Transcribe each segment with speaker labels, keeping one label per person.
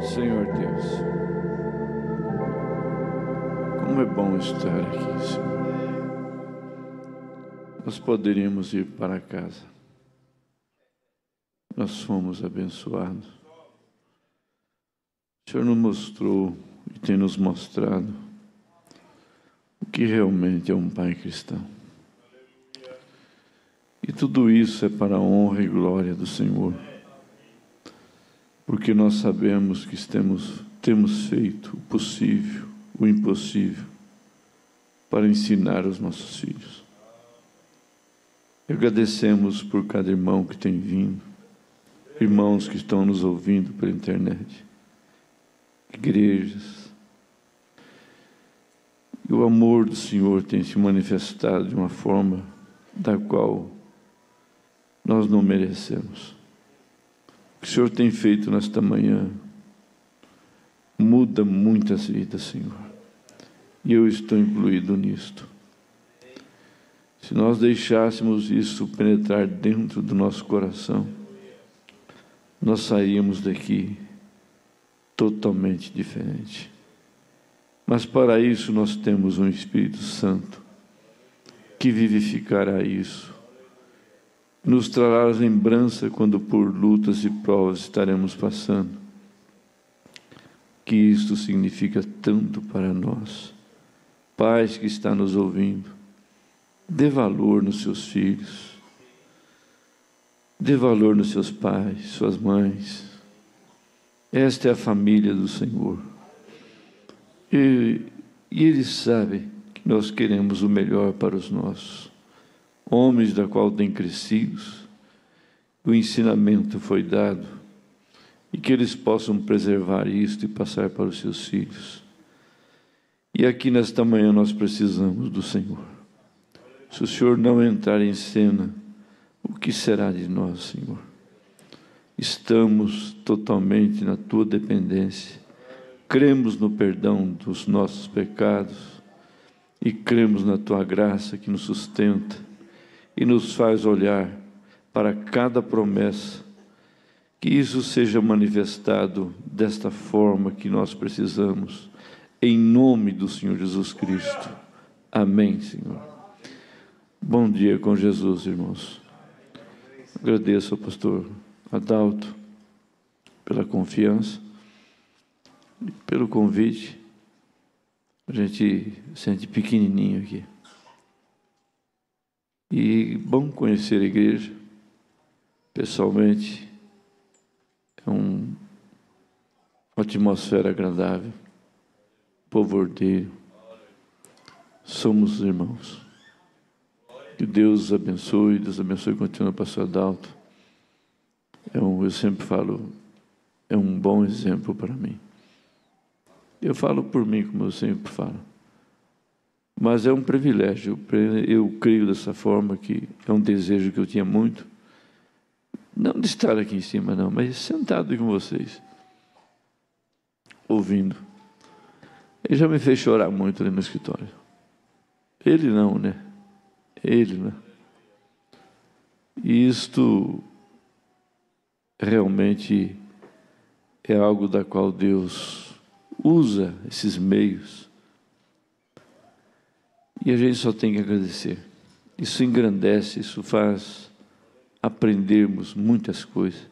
Speaker 1: Senhor Deus, como é bom estar aqui, Senhor. Nós poderíamos ir para casa. Nós fomos abençoados. O Senhor nos mostrou e tem nos mostrado o que realmente é um pai cristão. E tudo isso é para a honra e glória do Senhor. Porque nós sabemos que temos feito o possível, o impossível, para ensinar os nossos filhos. Agradecemos por cada irmão que tem vindo, irmãos que estão nos ouvindo pela internet, igrejas. E o amor do Senhor tem se manifestado de uma forma da qual nós não merecemos. O que o Senhor tem feito nesta manhã muda muitas vidas, Senhor. E eu estou incluído nisto. Se nós deixássemos isso penetrar dentro do nosso coração, nós sairíamos daqui totalmente diferente. Mas para isso nós temos um Espírito Santo que vivificará isso. Nos trará lembrança quando por lutas e provas estaremos passando. Que isto significa tanto para nós. Pais que está nos ouvindo, dê valor nos seus filhos. Dê valor nos seus pais, suas mães. Esta é a família do Senhor. E Ele sabe que nós queremos o melhor para os nossos. Homens da qual têm crescido, o ensinamento foi dado, e que eles possam preservar isto e passar para os seus filhos. E aqui nesta manhã nós precisamos do Senhor. Se o Senhor não entrar em cena, o que será de nós, Senhor? Estamos totalmente na Tua dependência, cremos no perdão dos nossos pecados, e cremos na Tua graça que nos sustenta, e nos faz olhar para cada promessa, que isso seja manifestado desta forma que nós precisamos, em nome do Senhor Jesus Cristo. Amém, Senhor. Bom dia com Jesus, irmãos. Agradeço ao pastor Adalto pela confiança, pelo convite. A gente sente pequenininho aqui. E bom conhecer a igreja, pessoalmente, é uma atmosfera agradável, povo ordeiro, somos irmãos. Que Deus abençoe e continue o pastor Adalto. Eu sempre falo, é um bom exemplo para mim. Eu falo por mim, como eu sempre falo. Mas é um privilégio, eu creio dessa forma, que é um desejo que eu tinha muito, não de estar aqui em cima não, mas sentado com vocês, ouvindo. Ele já me fez chorar muito ali no escritório. Ele não, né? Ele, né? E isto realmente é algo da qual Deus usa esses meios. E a gente só tem que agradecer. Isso engrandece, isso faz aprendermos muitas coisas.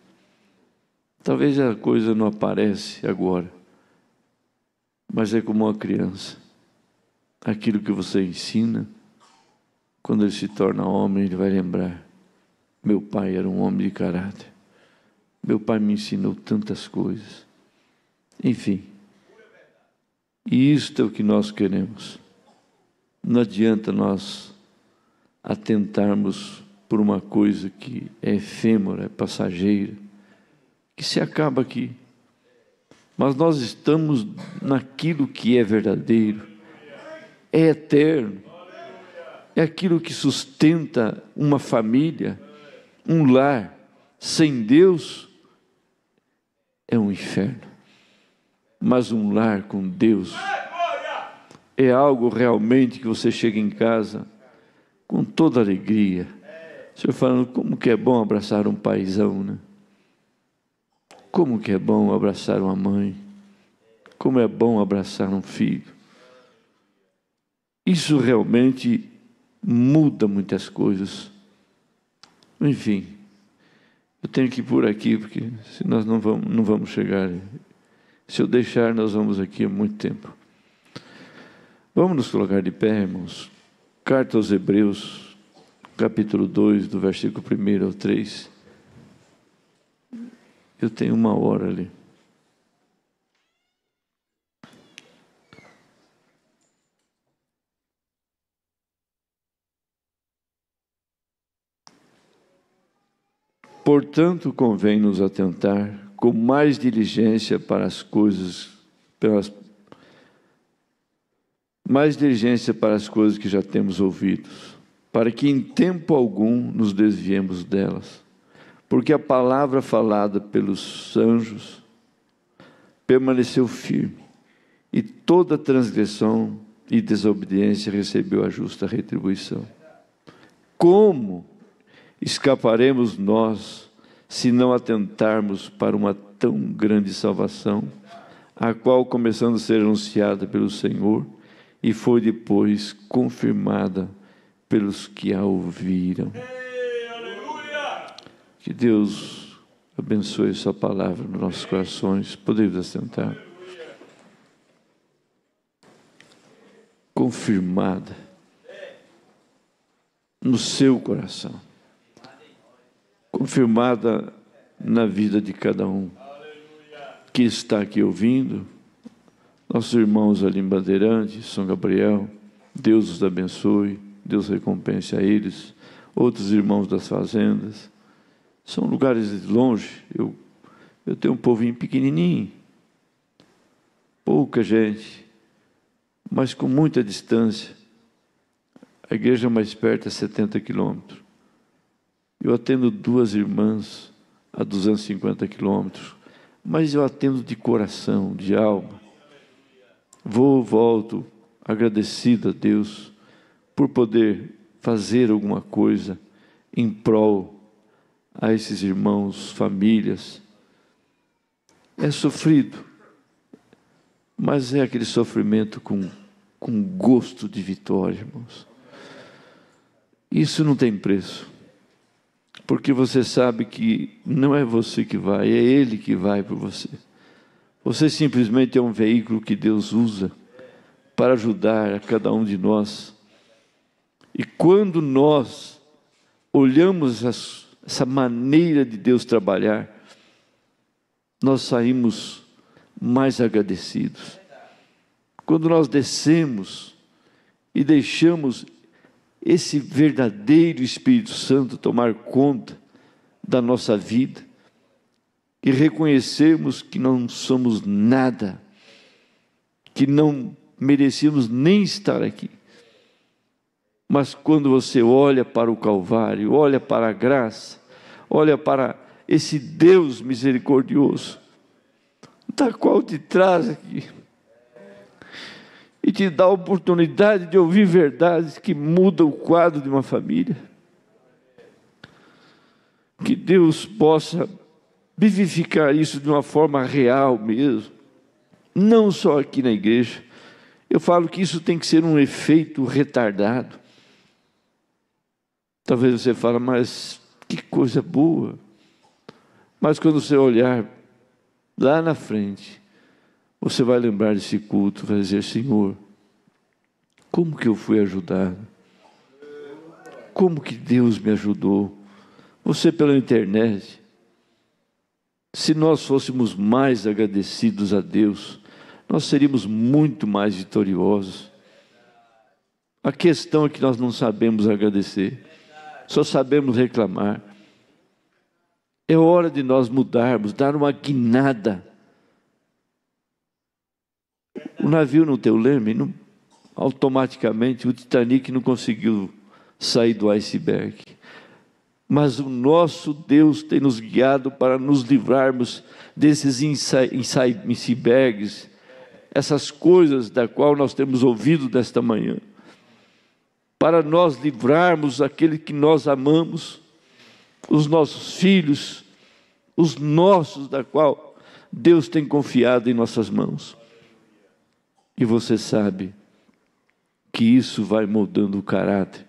Speaker 1: Talvez a coisa não aparece agora, mas é como uma criança. Aquilo que você ensina, quando ele se torna homem, ele vai lembrar: meu pai era um homem de caráter. Meu pai me ensinou tantas coisas. Enfim, e isto é o que nós queremos. Não adianta nós atentarmos por uma coisa que é efêmera, é passageira, que se acaba aqui. Mas nós estamos naquilo que é verdadeiro, é eterno, é aquilo que sustenta uma família, um lar. Sem Deus é um inferno, mas um lar com Deus é algo realmente que você chega em casa com toda alegria. O senhor falando, como que é bom abraçar um paizão, né? Como que é bom abraçar uma mãe. Como é bom abraçar um filho. Isso realmente muda muitas coisas. Enfim, eu tenho que ir por aqui, porque se nós não vamos chegar. Se eu deixar, nós vamos aqui há muito tempo. Vamos nos colocar de pé, irmãos. Carta aos Hebreus, capítulo 2, do versículo 1 ao 3. Eu tenho 1 hora ali. Portanto, convém nos atentar com mais diligência para as coisas, mais diligência para as coisas que já temos ouvido, para que em tempo algum nos desviemos delas. Porque a palavra falada pelos anjos permaneceu firme, e toda transgressão e desobediência recebeu a justa retribuição. Como escaparemos nós se não atentarmos para uma tão grande salvação, a qual, começando a ser anunciada pelo Senhor, e foi depois confirmada pelos que a ouviram? Que Deus abençoe sua palavra nos nossos corações. Podemos assentar. Confirmada no seu coração, confirmada na vida de cada um que está aqui ouvindo. Nossos irmãos ali em Bandeirante, São Gabriel, Deus os abençoe, Deus recompense a eles. Outros irmãos das fazendas, são lugares de longe. Eu tenho um povinho pequenininho, pouca gente, mas com muita distância. A igreja mais perto é 70 quilômetros. Eu atendo 2 irmãs a 250 quilômetros, mas eu atendo de coração, de alma. Volto agradecido a Deus por poder fazer alguma coisa em prol a esses irmãos, famílias. É sofrido, mas é aquele sofrimento com gosto de vitória, irmãos. Isso não tem preço, porque você sabe que não é você que vai, é Ele que vai por você. Você simplesmente é um veículo que Deus usa para ajudar a cada um de nós. E quando nós olhamos essa maneira de Deus trabalhar, nós saímos mais agradecidos. Quando nós descemos e deixamos esse verdadeiro Espírito Santo tomar conta da nossa vida, e reconhecermos que não somos nada, que não merecíamos nem estar aqui. Mas quando você olha para o Calvário, olha para a graça, olha para esse Deus misericordioso, da qual te traz aqui, e te dá a oportunidade de ouvir verdades que mudam o quadro de uma família. Que Deus possa vivificar isso de uma forma real mesmo, não só aqui na igreja. Eu falo que isso tem que ser um efeito retardado. Talvez você fale, mas que coisa boa. Mas quando você olhar lá na frente, você vai lembrar desse culto, vai dizer: Senhor, como que eu fui ajudado? Como que Deus me ajudou? Você pela internet. Se nós fôssemos mais agradecidos a Deus, nós seríamos muito mais vitoriosos. A questão é que nós não sabemos agradecer, só sabemos reclamar. É hora de nós mudarmos, dar uma guinada. O navio não tem o leme, automaticamente o Titanic não conseguiu sair do iceberg. Mas o nosso Deus tem nos guiado para nos livrarmos desses icebergs, essas coisas da qual nós temos ouvido desta manhã, para nós livrarmos aquele que nós amamos, os nossos filhos, os nossos, da qual Deus tem confiado em nossas mãos. E você sabe que isso vai moldando o caráter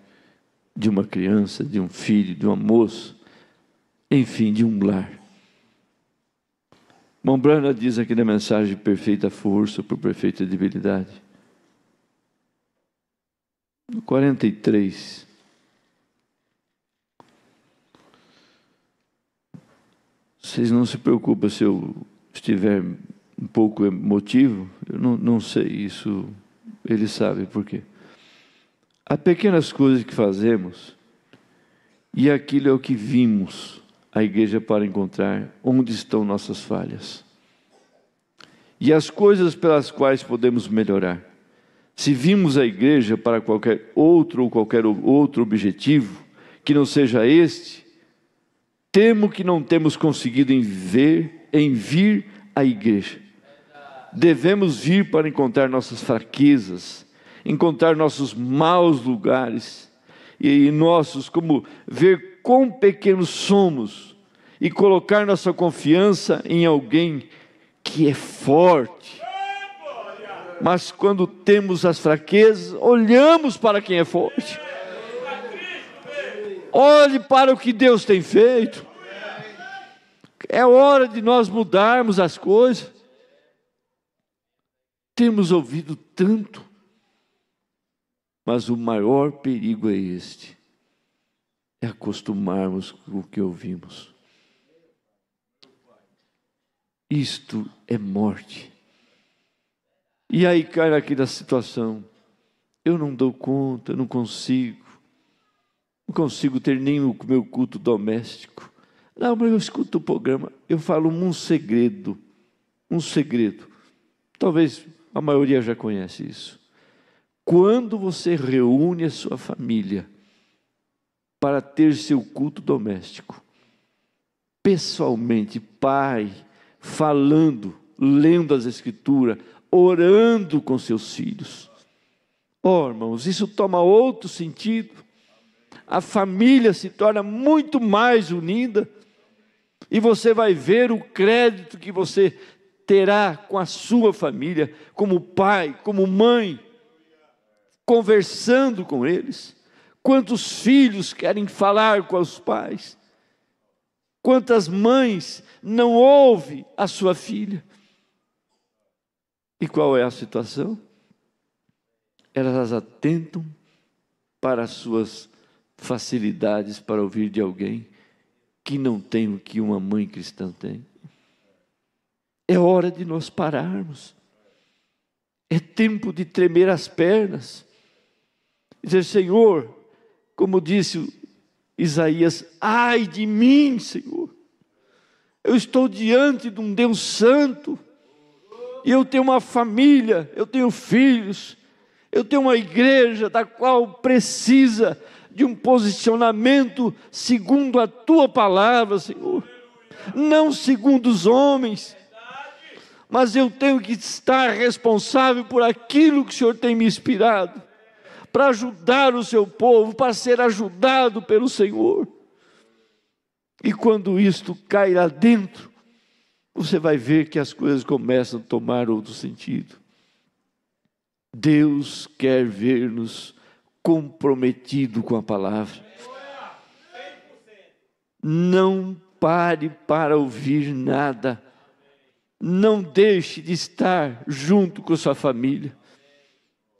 Speaker 1: de uma criança, de um filho, de uma moça, enfim, de um lar. Mombrana diz aqui na mensagem: perfeita força por perfeita debilidade. No 43, vocês não se preocupem se eu estiver um pouco emotivo, eu não sei, isso ele sabe por quê. Há pequenas coisas que fazemos, e aquilo é o que vimos a igreja para encontrar onde estão nossas falhas. E as coisas pelas quais podemos melhorar. Se vimos a igreja para qualquer outro objetivo, que não seja este, temo que não temos conseguido em vir à igreja. Devemos vir para encontrar nossas fraquezas, encontrar nossos maus lugares, e nossos, como ver quão pequenos somos, e colocar nossa confiança em alguém que é forte. Mas quando temos as fraquezas, olhamos para quem é forte. Olhe para o que Deus tem feito. É hora de nós mudarmos as coisas. Temos ouvido tanto, mas o maior perigo é este: é acostumarmos com o que ouvimos. Isto é morte. E aí cai naquela situação: eu não dou conta, não consigo ter nem o meu culto doméstico. Não, mas eu escuto o programa, eu falo um segredo, talvez a maioria já conhece isso. Quando você reúne a sua família para ter seu culto doméstico, pessoalmente, pai, falando, lendo as Escrituras, orando com seus filhos, irmãos, isso toma outro sentido. A família se torna muito mais unida, e você vai ver o crédito que você terá com a sua família, como pai, como mãe, conversando com eles. Quantos filhos querem falar com os pais? Quantas mães não ouvem a sua filha? E qual é a situação? Elas atentam para as suas facilidades para ouvir de alguém que não tem o que uma mãe cristã tem. É hora de nós pararmos. É tempo de tremer as pernas. Dizer: Senhor, como disse Isaías, ai de mim, Senhor. Eu estou diante de um Deus santo. E eu tenho uma família, eu tenho filhos, eu tenho uma igreja da qual precisa de um posicionamento segundo a Tua palavra, Senhor. Não segundo os homens, mas eu tenho que estar responsável por aquilo que o Senhor tem me inspirado, para ajudar o Seu povo, para ser ajudado pelo Senhor. E quando isto cai lá dentro, você vai ver que as coisas começam a tomar outro sentido. Deus quer ver-nos comprometido com a palavra. Não pare para ouvir nada. Não deixe de estar junto com sua família.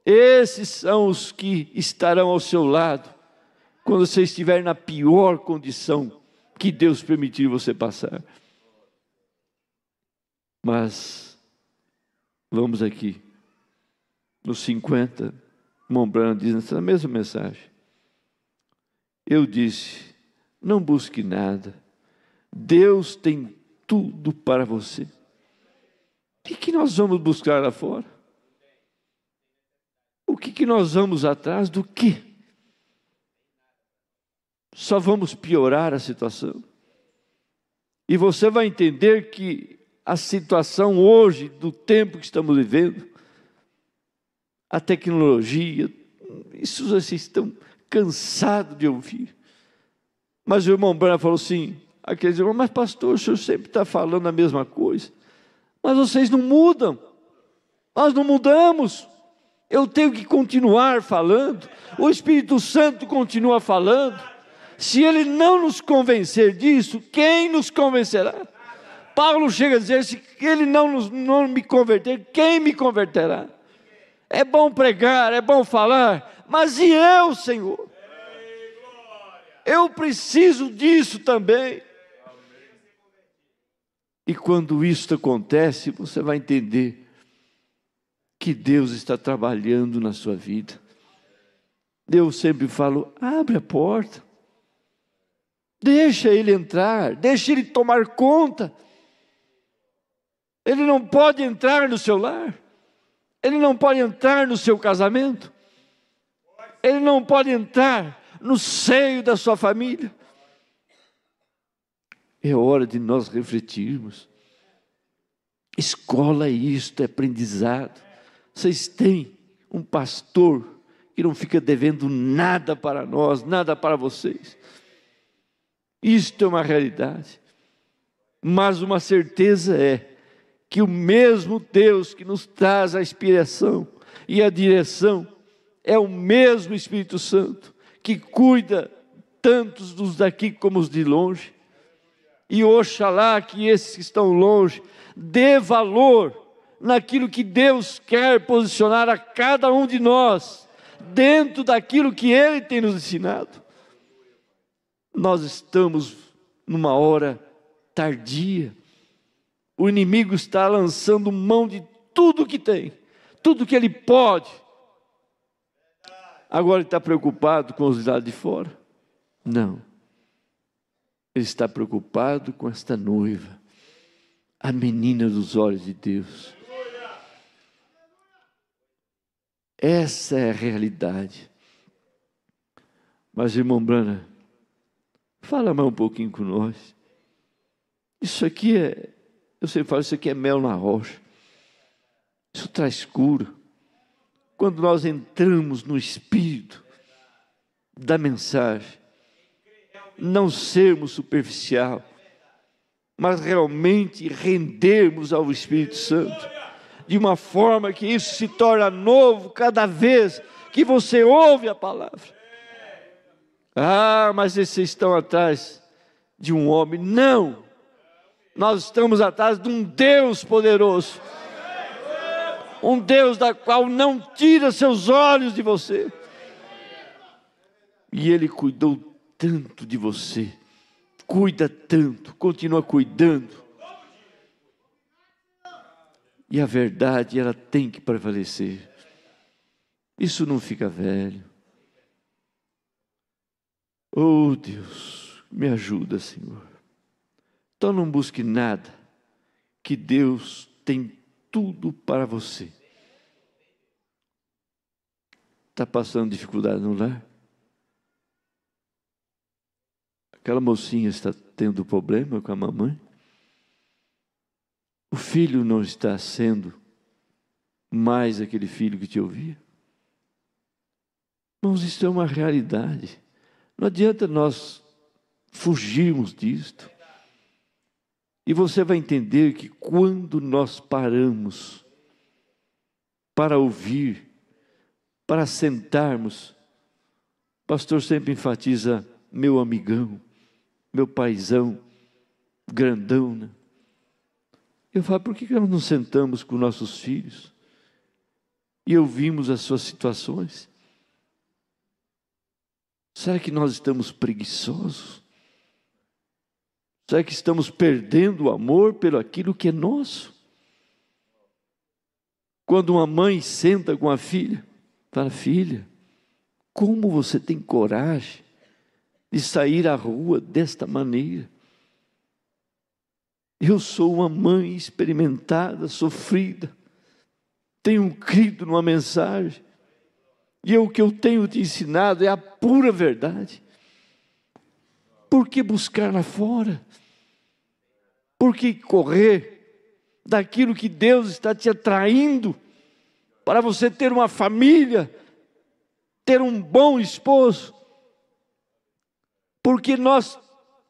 Speaker 1: Esses são os que estarão ao seu lado quando você estiver na pior condição que Deus permitir você passar. Mas vamos aqui no 50, Mombrana diz nessa mesma mensagem: eu disse, não busque nada, Deus tem tudo para você. O que nós vamos buscar lá fora? O que nós vamos atrás do quê? Só vamos piorar a situação. E você vai entender que a situação hoje, do tempo que estamos vivendo, a tecnologia, isso vocês estão cansados de ouvir. Mas o irmão Branham falou assim, aqueles irmãos: mas pastor, o senhor sempre está falando a mesma coisa, mas vocês não mudam. Nós não mudamos. Eu tenho que continuar falando. O Espírito Santo continua falando. Se Ele não nos convencer disso, quem nos convencerá? Paulo chega a dizer, se Ele não me converter, quem me converterá? É bom pregar, é bom falar, mas e eu, Senhor? Eu preciso disso também. E quando isso acontece, você vai entender que Deus está trabalhando na sua vida. Eu sempre falo, abre a porta. Deixa Ele entrar, deixa Ele tomar conta. Ele não pode entrar no seu lar. Ele não pode entrar no seu casamento. Ele não pode entrar no seio da sua família. É hora de nós refletirmos. Escola é isto, é aprendizado. Vocês têm um pastor que não fica devendo nada para nós, nada para vocês. Isto é uma realidade. Mas uma certeza é que o mesmo Deus que nos traz a inspiração e a direção é o mesmo Espírito Santo que cuida tantos dos daqui como os de longe. E oxalá que esses que estão longe dê valor naquilo que Deus quer posicionar a cada um de nós, dentro daquilo que Ele tem nos ensinado. Nós estamos numa hora tardia. O inimigo está lançando mão de tudo que tem, tudo que ele pode. Agora ele está preocupado com os de lá de fora? Não. Ele está preocupado com esta noiva, a menina dos olhos de Deus. Essa é a realidade. Mas, irmão Brana, fala mais um pouquinho com nós. Isso aqui eu sempre falo, isso aqui é mel na rocha. Isso traz cura. Quando nós entramos no espírito da mensagem, não sermos superficial, mas realmente rendermos ao Espírito Santo, de uma forma que isso se torna novo cada vez que você ouve a palavra. Ah, mas vocês estão atrás de um homem. Não, nós estamos atrás de um Deus poderoso, um Deus da qual não tira seus olhos de você. E Ele cuidou tanto de você, cuida tanto, continua cuidando. E a verdade, ela tem que prevalecer. Isso não fica velho. Oh Deus, me ajuda, Senhor. Então não busque nada, que Deus tem tudo para você. Está passando dificuldade no lar? Aquela mocinha está tendo problema com a mamãe? O filho não está sendo mais aquele filho que te ouvia? Irmãos, isso é uma realidade. Não adianta nós fugirmos disto. E você vai entender que quando nós paramos para ouvir, para sentarmos, o pastor sempre enfatiza, meu amigão, meu paizão, grandão, né? Eu falo, por que nós não sentamos com nossos filhos e ouvimos as suas situações? Será que nós estamos preguiçosos? Será que estamos perdendo o amor pelo aquilo que é nosso? Quando uma mãe senta com a filha, fala, filha, como você tem coragem de sair à rua desta maneira? Eu sou uma mãe experimentada, sofrida, tenho crido numa mensagem, e o que eu tenho te ensinado é a pura verdade. Por que buscar lá fora? Por que correr daquilo que Deus está te atraindo, para você ter uma família, ter um bom esposo? Porque nós,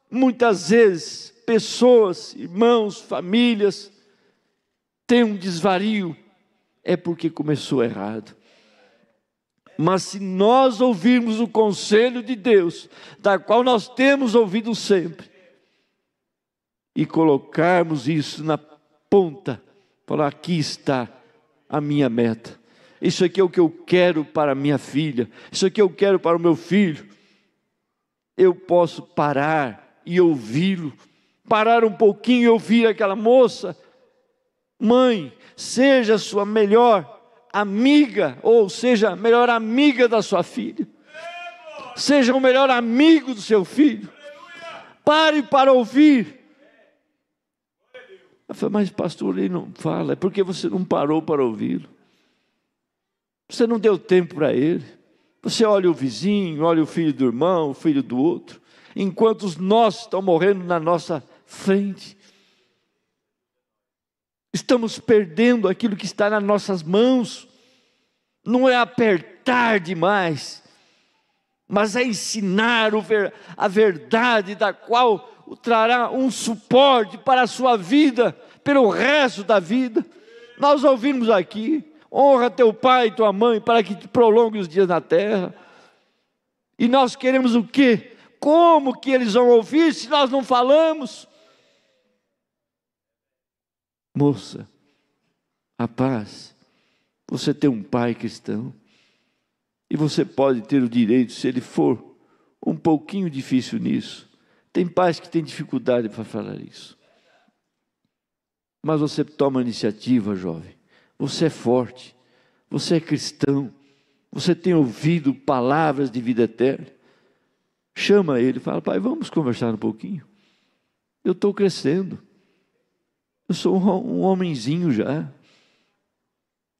Speaker 1: muitas vezes, pessoas, irmãos, famílias, têm um desvario é porque começou errado. Mas se nós ouvirmos o conselho de Deus, da qual nós temos ouvido sempre, e colocarmos isso na ponta, falar: aqui está a minha meta, isso aqui é o que eu quero para a minha filha, isso aqui eu quero para o meu filho, eu posso parar e ouvi-lo, parar um pouquinho e ouvir aquela moça. Mãe, seja a sua melhor amiga, ou seja, a melhor amiga da sua filha, seja o melhor amigo do seu filho, pare para ouvir. Eu falei: mas pastor, ele não fala, é porque você não parou para ouvi-lo, você não deu tempo para ele. Você olha o vizinho, olha o filho do irmão, o filho do outro, enquanto os nossos estão morrendo na nossa frente. Estamos perdendo aquilo que está nas nossas mãos. Não é apertar demais, mas é ensinar a verdade, da qual trará um suporte para a sua vida, pelo resto da vida. Nós ouvimos aqui: honra teu pai e tua mãe, para que te prolongue os dias na terra. E nós queremos o quê? Como que eles vão ouvir se nós não falamos? Moça, rapaz, você tem um pai cristão, e você pode ter o direito, se ele for um pouquinho difícil nisso. Tem pais que têm dificuldade para falar isso, mas você toma a iniciativa, jovem. Você é forte, você é cristão, você tem ouvido palavras de vida eterna. Chama ele, fala: pai, vamos conversar um pouquinho. Eu estou crescendo, eu sou um homenzinho já,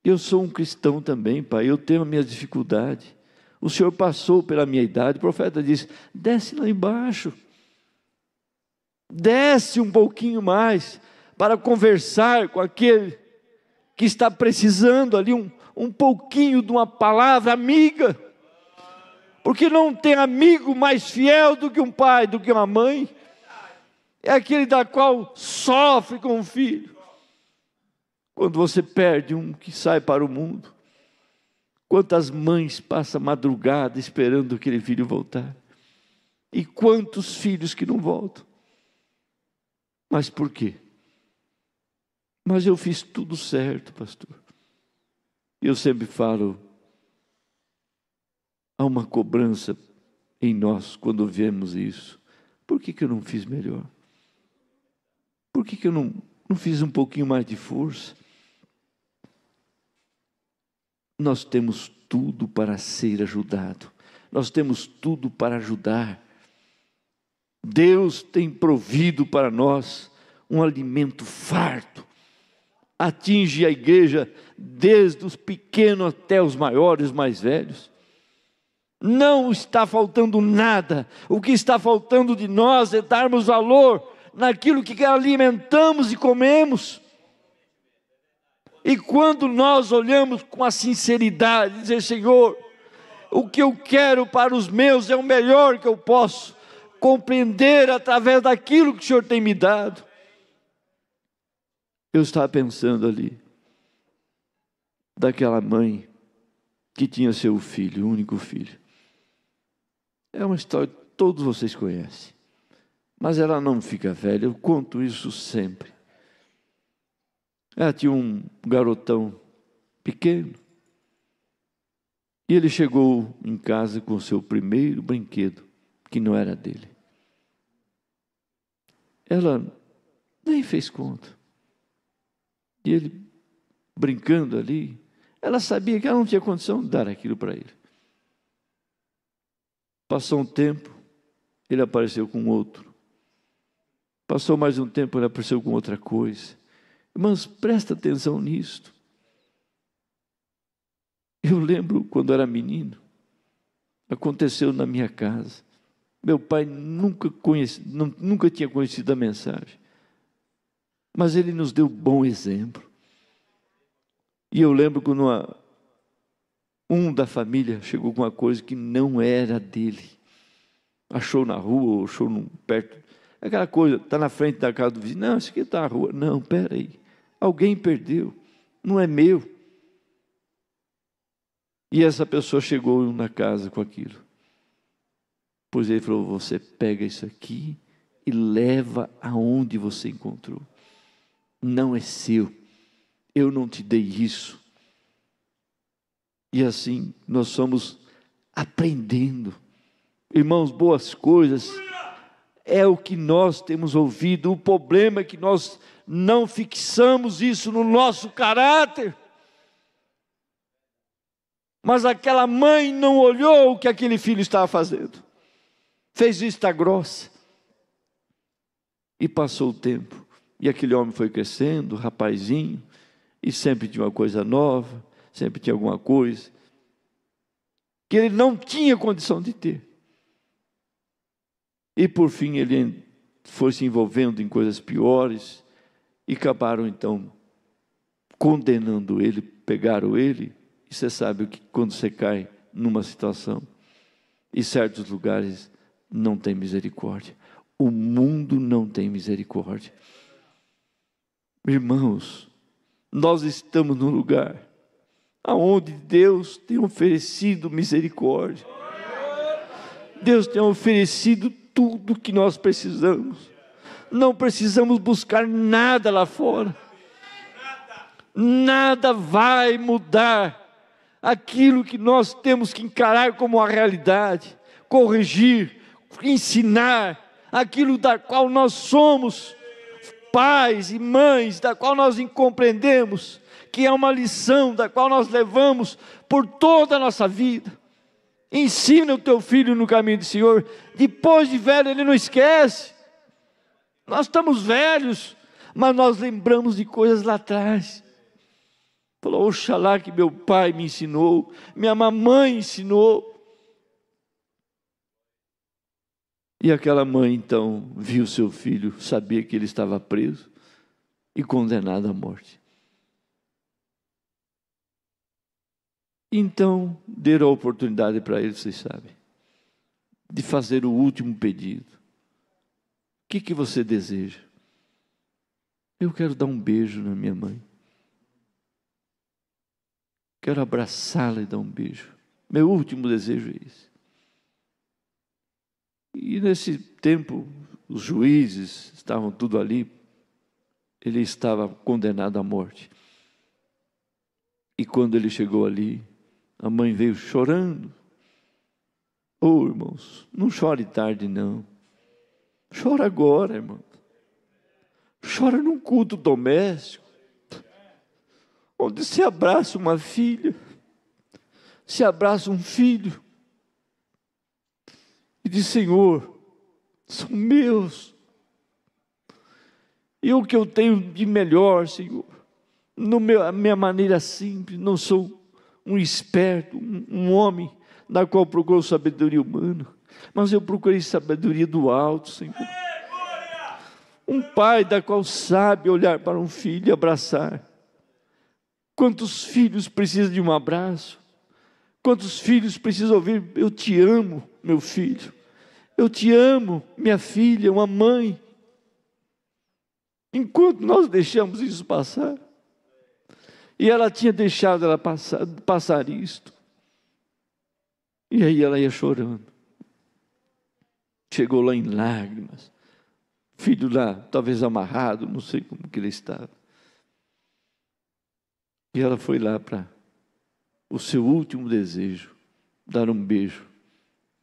Speaker 1: eu sou um cristão também, pai, eu tenho a minha dificuldade. O senhor passou pela minha idade. O profeta disse: desce lá embaixo, desce um pouquinho mais, para conversar com aquele que está precisando ali um pouquinho de uma palavra amiga, porque não tem amigo mais fiel do que um pai, do que uma mãe. É aquele da qual sofre com o filho. Quando você perde um que sai para o mundo, quantas mães passam a madrugada esperando aquele filho voltar, e quantos filhos que não voltam. Mas por quê? Mas eu fiz tudo certo, pastor. Eu sempre falo: há uma cobrança em nós quando vemos isso. Por que eu não fiz melhor? Por que eu não fiz um pouquinho mais de força? Nós temos tudo para ser ajudado, nós temos tudo para ajudar. Deus tem provido para nós um alimento farto, atinge a igreja desde os pequenos até os maiores, mais velhos. Não está faltando nada. O que está faltando de nós é darmos valor naquilo que alimentamos e comemos. E quando nós olhamos com a sinceridade, dizer: Senhor, o que eu quero para os meus é o melhor que eu posso compreender através daquilo que o Senhor tem me dado. Eu estava pensando ali, daquela mãe que tinha seu filho, o único filho. É uma história que todos vocês conhecem, mas ela não fica velha, eu conto isso sempre. Ela tinha um garotão pequeno, e ele chegou em casa com o seu primeiro brinquedo, que não era dele. Ela nem fez conta. E ele, brincando ali, ela sabia que ela não tinha condição de dar aquilo para ele. Passou um tempo, ele apareceu com outro. Passou mais um tempo, ele apareceu com outra coisa. Irmãos, presta atenção nisto. Eu lembro quando era menino, aconteceu na minha casa. Meu pai nunca tinha conhecido a mensagem, mas ele nos deu bom exemplo. E eu lembro quando um da família chegou com uma coisa que não era dele. Achou na rua, ou achou perto. Aquela coisa, está na frente da casa do vizinho. Não, isso aqui está na rua. Não, espera aí. Alguém perdeu. Não é meu. E essa pessoa chegou na casa com aquilo. Pois ele falou: você pega isso aqui e leva aonde você encontrou. Não é seu. Eu não te dei isso. E assim nós somos aprendendo. Irmãos, boas coisas é o que nós temos ouvido. O problema é que nós não fixamos isso no nosso caráter. Mas aquela mãe não olhou o que aquele filho estava fazendo. Fez vista grossa. E passou o tempo. E aquele homem foi crescendo, rapazinho, e sempre tinha uma coisa nova, sempre tinha alguma coisa que ele não tinha condição de ter. E por fim ele foi se envolvendo em coisas piores, e acabaram então condenando ele, pegaram ele. E você sabe que quando você cai numa situação, em certos lugares não tem misericórdia. O mundo não tem misericórdia. Irmãos, nós estamos num lugar aonde Deus tem oferecido misericórdia. Deus tem oferecido tudo o que nós precisamos. Não precisamos buscar nada lá fora. Nada vai mudar aquilo que nós temos que encarar como a realidade, corrigir, ensinar aquilo da qual nós somos pais e mães, da qual nós compreendemos, que é uma lição da qual nós levamos por toda a nossa vida. Ensina o teu filho no caminho do Senhor. Depois de velho ele não esquece. Nós estamos velhos, mas nós lembramos de coisas lá atrás. Falou: oxalá que meu pai me ensinou, minha mamãe ensinou. E aquela mãe então viu seu filho, sabia que ele estava preso e condenado à morte. Então deram a oportunidade para ele, vocês sabem, de fazer o último pedido. O que você deseja? Eu quero dar um beijo na minha mãe. Quero abraçá-la e dar um beijo. Meu último desejo é esse. E nesse tempo, os juízes estavam tudo ali. Ele estava condenado à morte. E quando ele chegou ali, a mãe veio chorando. Oh, irmãos, não chore tarde não. Chora agora, irmão. Chora num culto doméstico, onde se abraça uma filha, se abraça um filho, e diz: Senhor, são meus, e o que eu tenho de melhor, Senhor, a minha maneira simples, não sou um esperto, um homem da qual procuro sabedoria humana, mas eu procurei sabedoria do alto, Senhor. Um pai da qual sabe olhar para um filho e abraçar. Quantos filhos precisam de um abraço? Quantos filhos precisam ouvir: eu te amo, meu filho. Eu te amo, minha filha, uma mãe. Enquanto nós deixamos isso passar, e ela tinha deixado ela passar isto, e aí ela ia chorando. Chegou lá em lágrimas. Filho lá, talvez amarrado, não sei como que ele estava. E ela foi lá para o seu último desejo, dar um beijo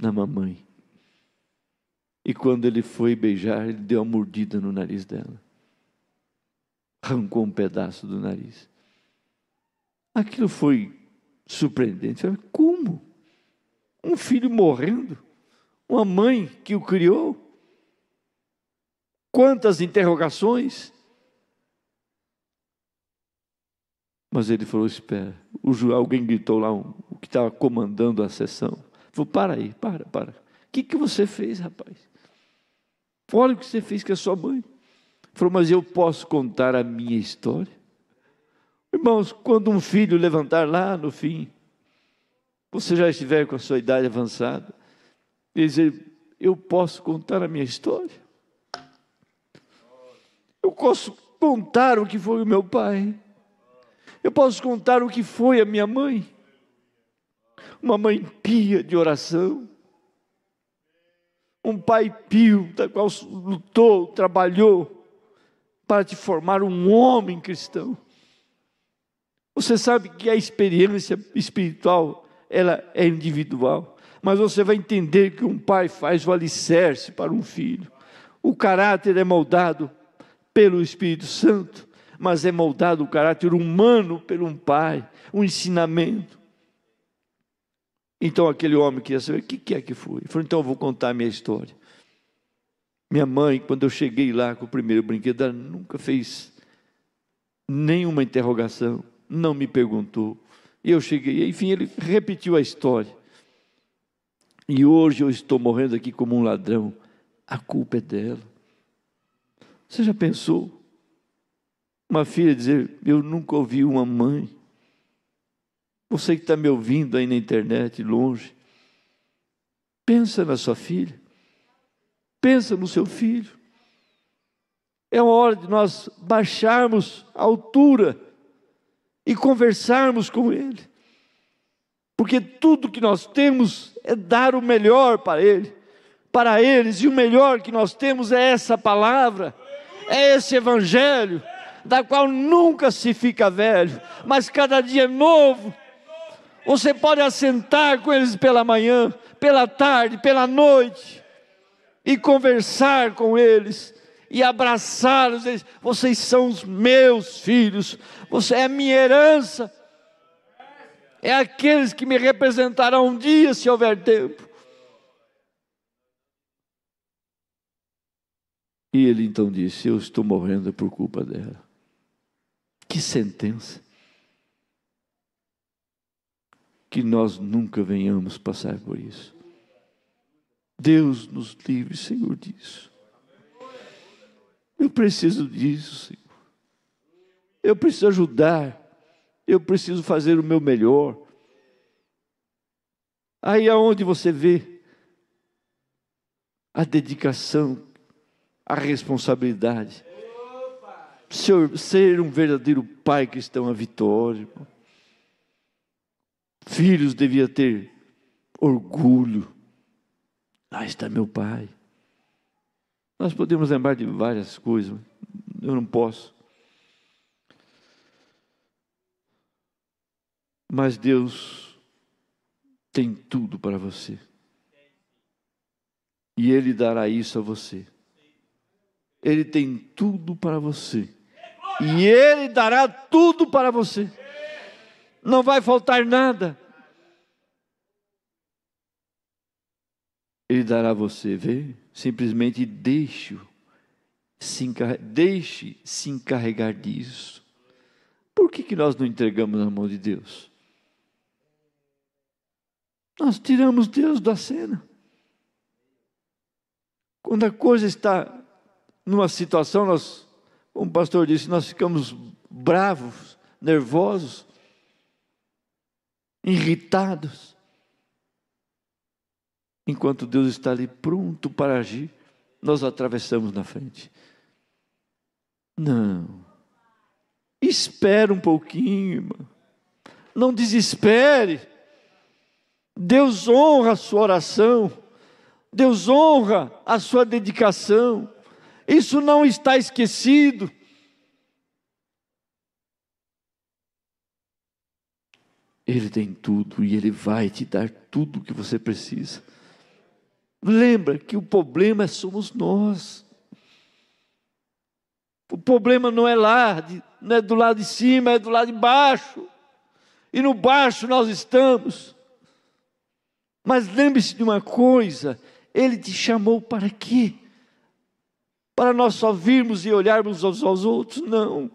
Speaker 1: na mamãe. E quando ele foi beijar, ele deu uma mordida no nariz dela. Arrancou um pedaço do nariz. Aquilo foi surpreendente. Como? Um filho morrendo? Uma mãe que o criou? Quantas interrogações? Mas ele falou: espera. Alguém gritou lá, o que estava comandando a sessão. Falou: para aí, para. O que você fez, rapaz? Olha o que você fez com a sua mãe. Falou: mas eu posso contar a minha história? Irmãos, quando um filho levantar lá no fim, você já estiver com a sua idade avançada, e dizer: eu posso contar a minha história? Eu posso contar o que foi o meu pai. Eu posso contar o que foi a minha mãe. uma mãe pia de oração, um pai pio, da qual lutou, trabalhou, para te formar um homem cristão. Você sabe que a experiência espiritual, ela é individual, mas você vai entender que um pai faz o alicerce para um filho. O caráter é moldado pelo Espírito Santo, mas é moldado o caráter humano pelo um pai, um ensinamento. Então aquele homem queria saber o que é que foi. Ele falou, então eu vou contar a minha história. Minha mãe, quando eu cheguei lá com o primeiro brinquedo, ela nunca fez nenhuma interrogação, não me perguntou. E eu cheguei, enfim, ele repetiu a história. E hoje eu estou morrendo aqui como um ladrão. A culpa é dela. Você já pensou? Uma filha dizer, eu nunca ouvi uma mãe. Você que está me ouvindo aí na internet, longe. Pensa na sua filha. Pensa no seu filho. É uma hora de nós baixarmos a altura e conversarmos com ele. Porque tudo que nós temos é dar o melhor para ele, para eles. E o melhor que nós temos é essa palavra, é esse evangelho, da qual nunca se fica velho, mas cada dia novo. Você pode assentar com eles pela manhã, pela tarde, pela noite, e conversar com eles, e abraçá-los. Vocês são os meus filhos, você é a minha herança, é aqueles que me representarão um dia, se houver tempo. E ele então disse, eu estou morrendo por culpa dela. Que sentença! Que nós nunca venhamos passar por isso. Deus nos livre, Senhor, disso. Eu preciso disso, Senhor. Eu preciso ajudar. Eu preciso fazer o meu melhor. Aí é onde você vê a dedicação, a responsabilidade. Ser um verdadeiro pai cristão é vitória, irmão. Filhos deviam ter orgulho. Lá está meu pai. Nós podemos lembrar de várias coisas, eu não posso. Mas Deus tem tudo para você. E Ele dará isso a você. Ele tem tudo para você. E Ele dará tudo para você. Não vai faltar nada. Ele dará a você, vê? Simplesmente deixe-o. Deixe se encarregar disso. Por que nós não entregamos na mão de Deus? Nós tiramos Deus da cena. Quando a coisa está numa situação, nós, como o pastor disse, nós ficamos bravos, nervosos, irritados. Enquanto Deus está ali pronto para agir, nós atravessamos na frente. Não. Espera um pouquinho, irmão. Não desespere. Deus honra a sua oração. Deus honra a sua dedicação. Isso não está esquecido. Ele tem tudo e Ele vai te dar tudo o que você precisa. Lembra que o problema somos nós. O problema não é lá, não é do lado de cima, é do lado de baixo. E no baixo nós estamos. Mas lembre-se de uma coisa, Ele te chamou para quê? Para nós só virmos e olharmos uns aos outros? Não.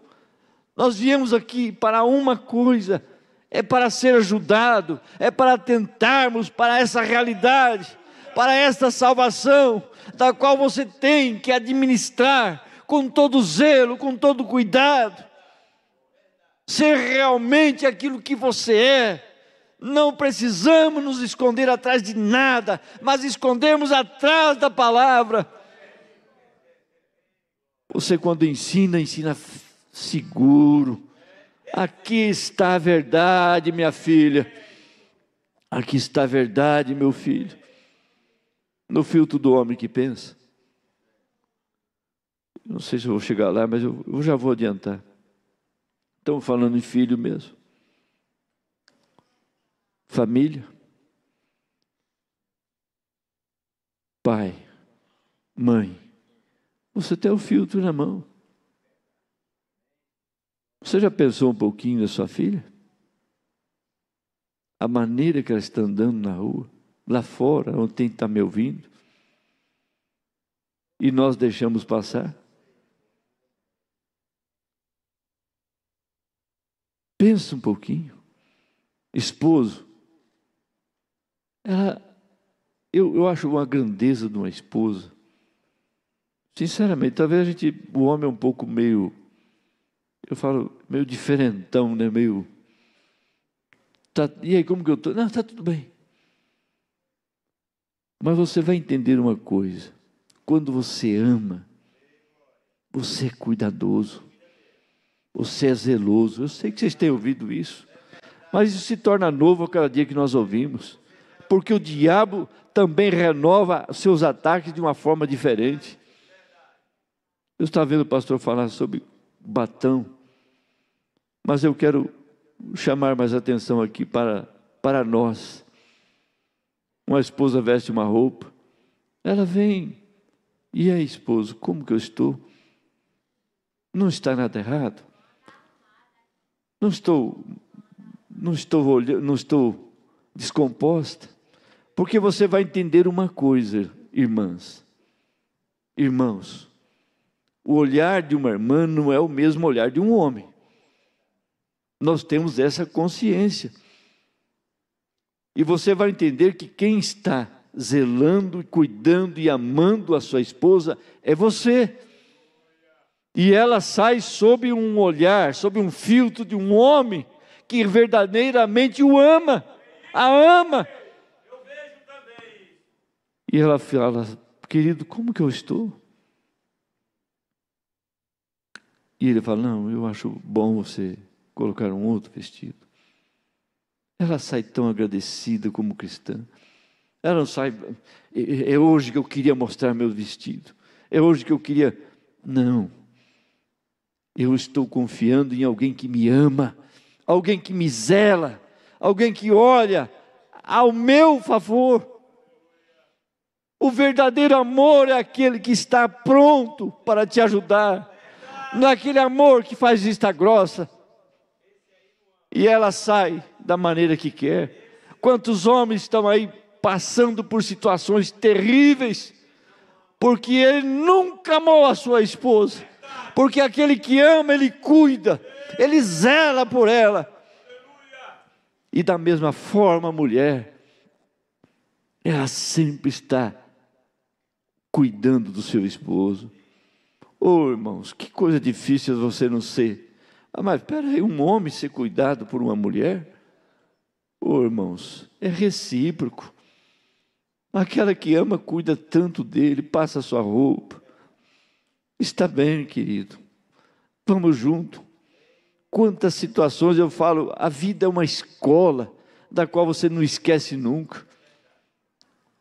Speaker 1: Nós viemos aqui para uma coisa, é para ser ajudado, é para atentarmos para essa realidade, para esta salvação, da qual você tem que administrar com todo zelo, com todo cuidado, ser realmente aquilo que você é. Não precisamos nos esconder atrás de nada, mas escondermos atrás da palavra. Você quando ensina seguro. Aqui está a verdade, minha filha. Aqui está a verdade, meu filho, no filtro do homem que pensa. Não sei se eu vou chegar lá, mas eu já vou adiantar. Estamos falando em filho mesmo. Família. Pai, mãe. Você tem o filtro na mão. Você já pensou um pouquinho na sua filha? A maneira que ela está andando na rua, lá fora, onde tem que estar me ouvindo. E nós deixamos passar. Pensa um pouquinho. Esposo. Eu acho uma grandeza de uma esposa. Sinceramente, talvez o homem é um pouco meio, eu falo, meio diferentão, né? Meio, e aí, como que eu estou? Não, está tudo bem. Mas você vai entender uma coisa. Quando você ama, você é cuidadoso. Você é zeloso. Eu sei que vocês têm ouvido isso. Mas isso se torna novo a cada dia que nós ouvimos. Porque o diabo também renova seus ataques de uma forma diferente. Eu estava vendo o pastor falar sobre batão. Mas eu quero chamar mais atenção aqui para nós. Uma esposa veste uma roupa. Ela vem. E aí, esposo, como que eu estou? Não está nada errado? Não estou descomposta? Porque você vai entender uma coisa, irmãs, irmãos, o olhar de uma irmã não é o mesmo olhar de um homem. Nós temos essa consciência. E você vai entender que quem está zelando, cuidando e amando a sua esposa é você. E ela sai sob um olhar, sob um filtro de um homem que verdadeiramente o ama, a ama. E ela fala, querido, como que eu estou? E ele fala, não, eu acho bom você colocar um outro vestido. Ela sai tão agradecida como cristã. Ela não sai, é hoje que eu queria mostrar meu vestido. É hoje que eu queria... Não. Eu estou confiando em alguém que me ama, alguém que me zela, alguém que olha ao meu favor. O verdadeiro amor é aquele que está pronto para te ajudar. Não é aquele amor que faz vista grossa. E ela sai da maneira que quer. Quantos homens estão aí passando por situações terríveis, porque ele nunca amou a sua esposa. Porque aquele que ama, ele cuida, ele zela por ela. E da mesma forma a mulher, ela sempre está cuidando do seu esposo. Oh, irmãos, que coisa difícil você não ser. Mas espera aí, um homem ser cuidado por uma mulher? Oh, irmãos, é recíproco. Aquela que ama cuida tanto dele, passa a sua roupa. Está bem, querido. Vamos junto. Quantas situações eu falo, a vida é uma escola da qual você não esquece nunca.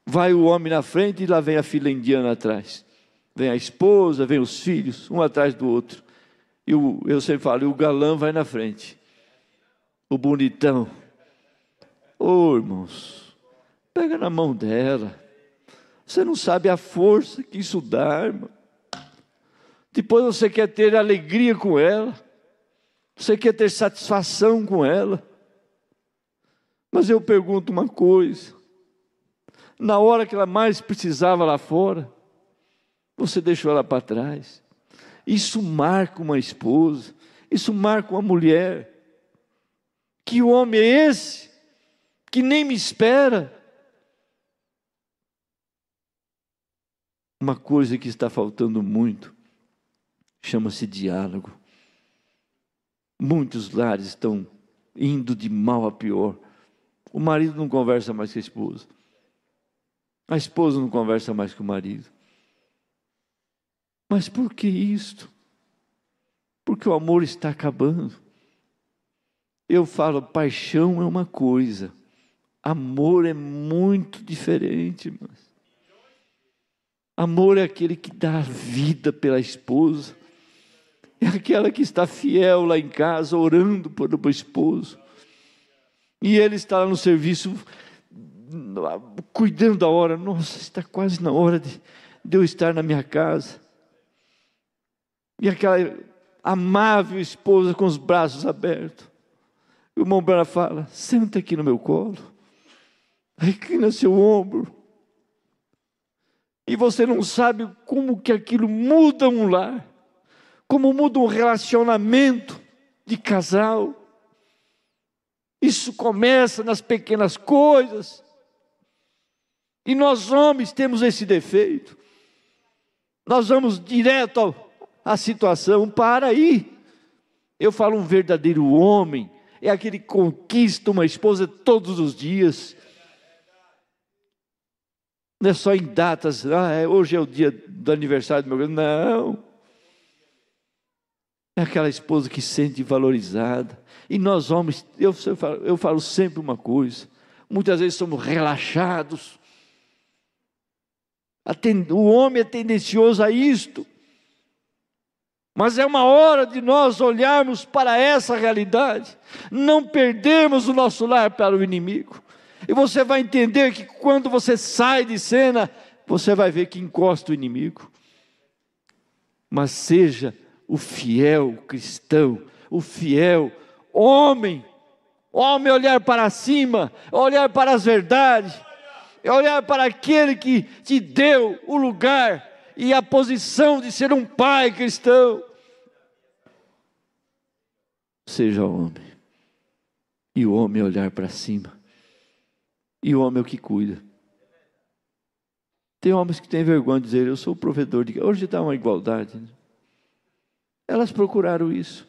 Speaker 1: Vai o homem na frente e lá vem a fila indiana atrás. Vem a esposa, vem os filhos, um atrás do outro. E eu sempre falo, e o galã vai na frente. O bonitão. Oh, irmãos, pega na mão dela. Você não sabe a força que isso dá, irmão. Depois você quer ter alegria com ela. Você quer ter satisfação com ela. Mas eu pergunto uma coisa. Na hora que ela mais precisava lá fora, você deixou ela para trás. Isso marca uma esposa. Isso marca uma mulher. Que homem é esse? Que nem me espera. Uma coisa que está faltando muito chama-se diálogo. Muitos lares estão indo de mal a pior. O marido não conversa mais com a esposa. A esposa não conversa mais com o marido. Mas por que isto? Porque o amor está acabando. Eu falo, paixão é uma coisa, Amor é muito diferente, irmãos. Amor é aquele que dá a vida pela esposa. É aquela que está fiel lá em casa, orando por o esposo. E ele está lá no serviço, cuidando da hora. Nossa, está quase na hora de eu estar na minha casa. E aquela amável esposa com os braços abertos. O irmão Bela fala: senta aqui no meu colo, reclina seu ombro. E você não sabe como que aquilo muda um lar, como muda um relacionamento de casal. Isso começa nas pequenas coisas. E nós homens temos esse defeito. Nós vamos direto à situação. Para aí. Eu falo, um verdadeiro homem é aquele que conquista uma esposa todos os dias. Não é só em datas, hoje é o dia do aniversário do meu filho. Não. É aquela esposa que se sente valorizada. E nós homens, eu falo sempre uma coisa: muitas vezes somos relaxados. O homem é tendencioso a isto. Mas é uma hora de nós olharmos para essa realidade, não perdermos o nosso lar para o inimigo. E você vai entender que quando você sai de cena, você vai ver que encosta o inimigo. Mas seja o fiel cristão, o fiel homem olhar para cima, olhar para as verdades, olhar para aquele que te deu o lugar e a posição de ser um pai cristão. Seja homem, e o homem olhar para cima, e o homem é o que cuida. Tem homens que têm vergonha de dizer: eu sou o provedor de... Hoje dá uma igualdade, né? Elas procuraram isso,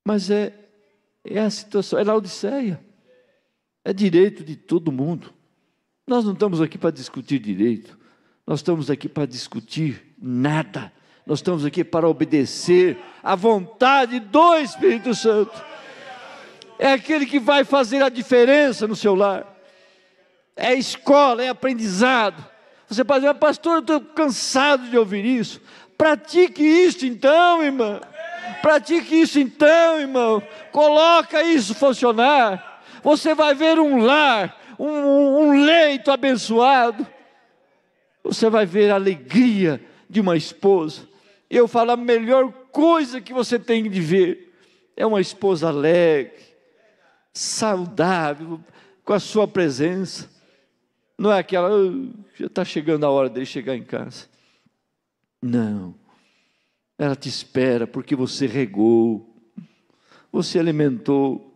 Speaker 1: mas é a situação, é Laodiceia, é direito de todo mundo. Nós não estamos aqui para discutir direito, nós estamos aqui para discutir nada. Nós estamos aqui para obedecer à vontade do Espírito Santo. É aquele que vai fazer a diferença no seu lar. É escola, é aprendizado. Você pode dizer: pastor, eu estou cansado de ouvir isso. Pratique isso então, irmão. Pratique isso então, irmão. Coloca isso funcionar. Você vai ver um lar, um leito abençoado. Você vai ver a alegria de uma esposa. Eu falo, a melhor coisa que você tem de ver é uma esposa alegre, saudável, com a sua presença. Não é aquela: já está chegando a hora dele chegar em casa. Não. Ela te espera porque você regou, você alimentou.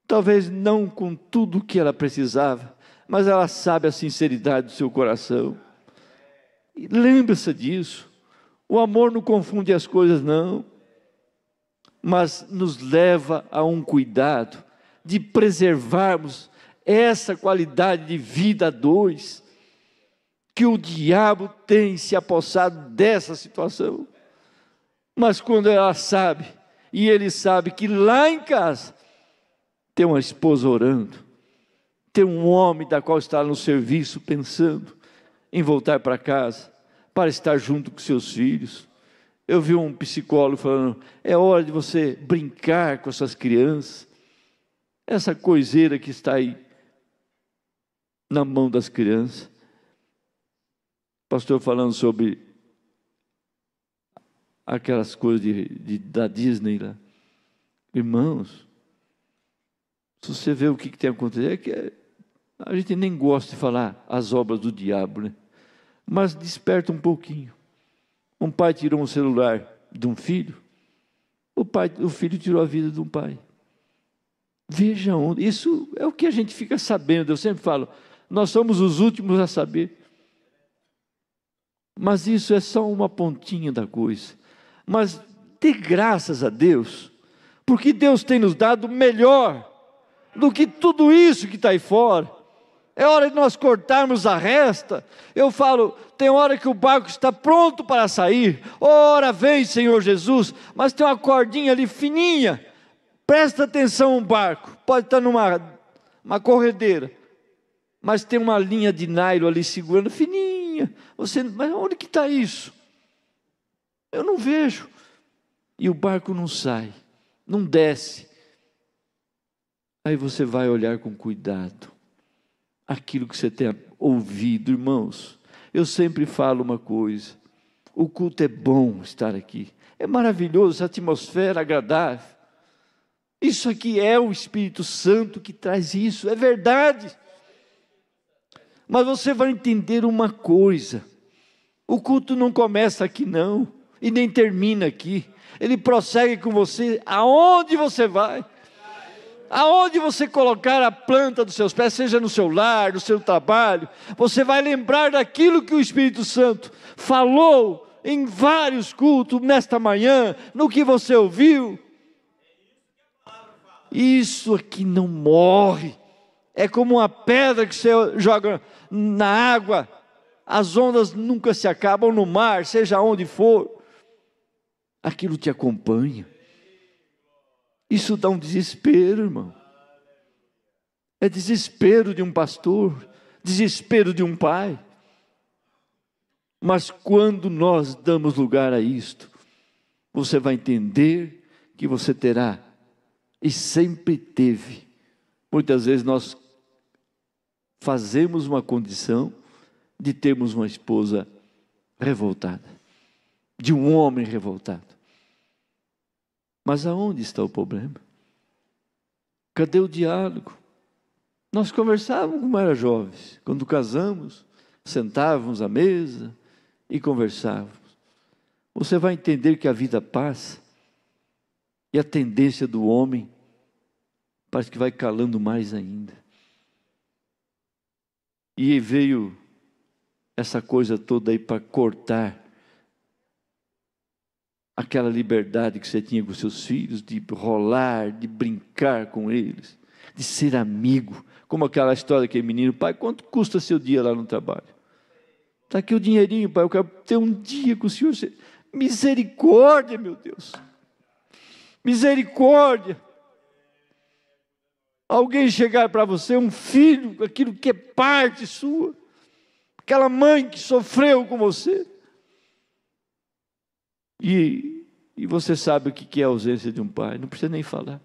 Speaker 1: Talvez não com tudo o que ela precisava, mas ela sabe a sinceridade do seu coração. E lembre-se disso. O amor não confunde as coisas, não, mas nos leva a um cuidado de preservarmos essa qualidade de vida a dois, que o diabo tem se apossado dessa situação. Mas quando ela sabe, e ele sabe que lá em casa tem uma esposa orando, tem um homem da qual está no serviço pensando em voltar para casa, para estar junto com seus filhos. Eu vi um psicólogo falando: é hora de você brincar com as suas crianças. Essa coiseira que está aí na mão das crianças. Pastor falando sobre aquelas coisas da Disney lá. Irmãos, se você vê o que tem acontecido, é que a gente nem gosta de falar as obras do diabo, né? Mas desperta um pouquinho. Um pai tirou um celular de um filho, o filho tirou a vida de um pai. Veja onde, isso é o que a gente fica sabendo. Eu sempre falo, nós somos os últimos a saber. Mas isso é só uma pontinha da coisa. Mas dê graças a Deus, porque Deus tem nos dado melhor do que tudo isso que está aí fora. É hora de nós cortarmos a resta. Eu falo, tem hora que o barco está pronto para sair. Ora vem, Senhor Jesus. Mas tem uma cordinha ali fininha. Presta atenção, um barco. Pode estar numa uma corredeira, mas tem uma linha de nylon ali segurando, fininha. Mas onde que está isso? Eu não vejo. E o barco não sai, não desce. Aí você vai olhar com cuidado aquilo que você tem ouvido, irmãos. Eu sempre falo uma coisa: o culto é bom estar aqui, é maravilhoso, essa atmosfera agradável. Isso aqui é o Espírito Santo que traz isso, é verdade. Mas você vai entender uma coisa: o culto não começa aqui não, e nem termina aqui. Ele prossegue com você aonde você vai. Aonde você colocar a planta dos seus pés, seja no seu lar, no seu trabalho, você vai lembrar daquilo que o Espírito Santo falou em vários cultos nesta manhã, no que você ouviu. Isso aqui não morre, é como uma pedra que você joga na água, as ondas nunca se acabam no mar, seja onde for, aquilo te acompanha. Isso dá um desespero, irmão. É desespero de um pastor, desespero de um pai. Mas quando nós damos lugar a isto, você vai entender que você terá, e sempre teve. Muitas vezes nós fazemos uma condição de termos uma esposa revoltada, de um homem revoltado. Mas aonde está o problema? Cadê o diálogo? Nós conversávamos como era jovens, quando casamos, sentávamos à mesa e conversávamos. Você vai entender que a vida passa e a tendência do homem parece que vai calando mais ainda. E veio essa coisa toda aí para cortar aquela liberdade que você tinha com seus filhos, de rolar, de brincar com eles, de ser amigo, como aquela história daquele menino: pai, quanto custa seu dia lá no trabalho? Está aqui o dinheirinho, pai, eu quero ter um dia com o senhor. Misericórdia, meu Deus, misericórdia. Alguém chegar para você, um filho, aquilo que é parte sua, aquela mãe que sofreu com você, e você sabe o que é a ausência de um pai, não precisa nem falar.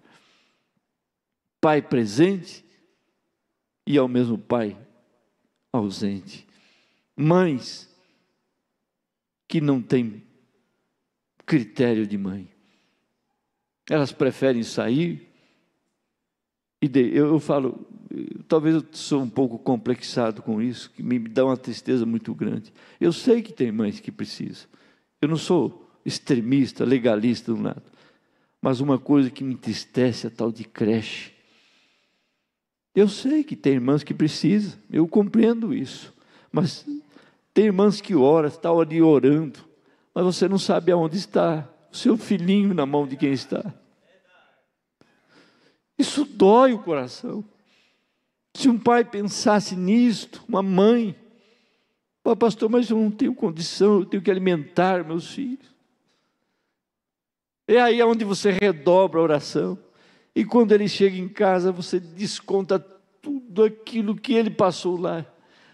Speaker 1: Pai presente e ao mesmo pai ausente. Mães que não têm critério de mãe, elas preferem sair, eu falo, talvez eu sou um pouco complexado com isso, que me dá uma tristeza muito grande. Eu sei que tem mães que precisam, eu não sou extremista, legalista, do lado. Mas uma coisa que me entristece é a tal de creche. Eu sei que tem irmãs que precisam, eu compreendo isso. Mas tem irmãs que oram, estão ali orando, mas você não sabe aonde está o seu filhinho na mão de quem está. Isso dói o coração. Se um pai pensasse nisto, uma mãe: pastor, mas eu não tenho condição, eu tenho que alimentar meus filhos. É aí onde você redobra a oração. E quando ele chega em casa, você desconta tudo aquilo que ele passou lá.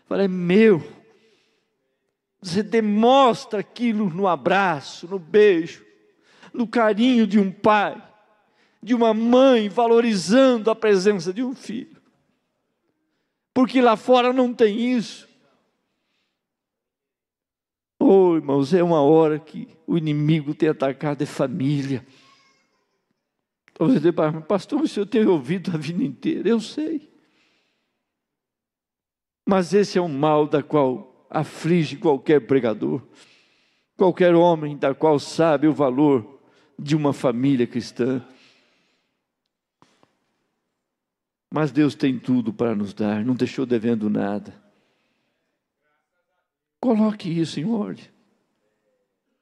Speaker 1: Fala: é meu. Você demonstra aquilo no abraço, no beijo, no carinho de um pai, de uma mãe, valorizando a presença de um filho. Porque lá fora não tem isso. Oh, irmãos, é uma hora que o inimigo tem atacado a família. Você diz: pastor, o senhor tem ouvido a vida inteira. Eu sei. Mas esse é um mal da qual aflige qualquer pregador, qualquer homem da qual sabe o valor de uma família cristã. Mas Deus tem tudo para nos dar, não deixou devendo nada. Coloque isso em ordem.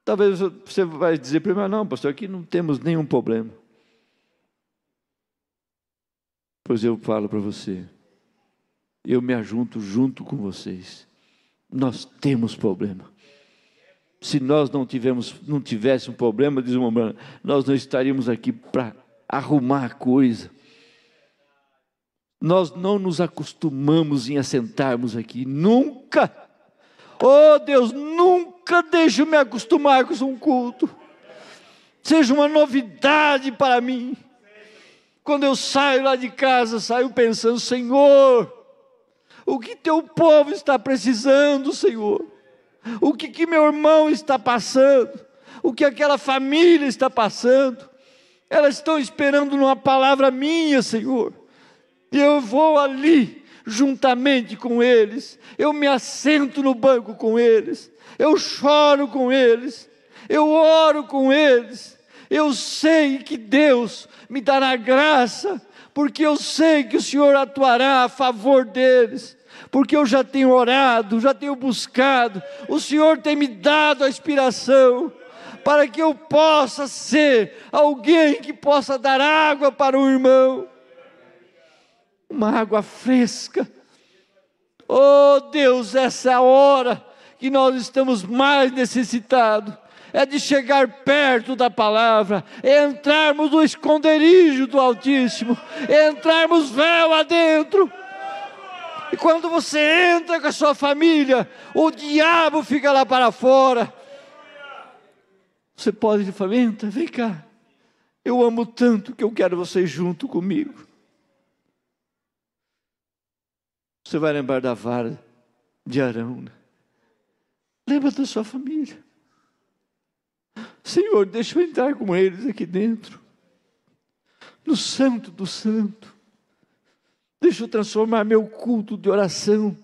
Speaker 1: Talvez você vai dizer para mim: não, pastor, aqui não temos nenhum problema. Pois eu falo para você, eu me ajunto junto com vocês. Nós temos problema. Se nós não tivéssemos problema, diz uma irmã, nós não estaríamos aqui para arrumar a coisa. Nós não nos acostumamos em assentarmos aqui, nunca. Oh Deus, nunca deixe eu me acostumar com um culto. Seja uma novidade para mim. Quando eu saio lá de casa, saio pensando: Senhor, o que teu povo está precisando, Senhor? O que meu irmão está passando? O que aquela família está passando? Elas estão esperando uma palavra minha, Senhor. E eu vou ali, juntamente com eles. Eu me assento no banco com eles. Eu choro com eles. Eu oro com eles. Eu sei que Deus me dará graça, porque eu sei que o Senhor atuará a favor deles. Porque eu já tenho orado, já tenho buscado. O Senhor tem me dado a inspiração para que eu possa ser alguém que possa dar água para o irmão. Uma água fresca. Oh Deus, essa é a hora que nós estamos mais necessitados. É de chegar perto da palavra, é entrarmos no esconderijo do Altíssimo, é entrarmos véu adentro. E quando você entra com a sua família, o diabo fica lá para fora. Você pode falar: entra, vem cá, eu amo tanto que eu quero você junto comigo. Você vai lembrar da vara de Arão, né? Lembra da sua família. Senhor, deixa eu entrar com eles aqui dentro, no santo do santo. Deixa eu transformar meu culto de oração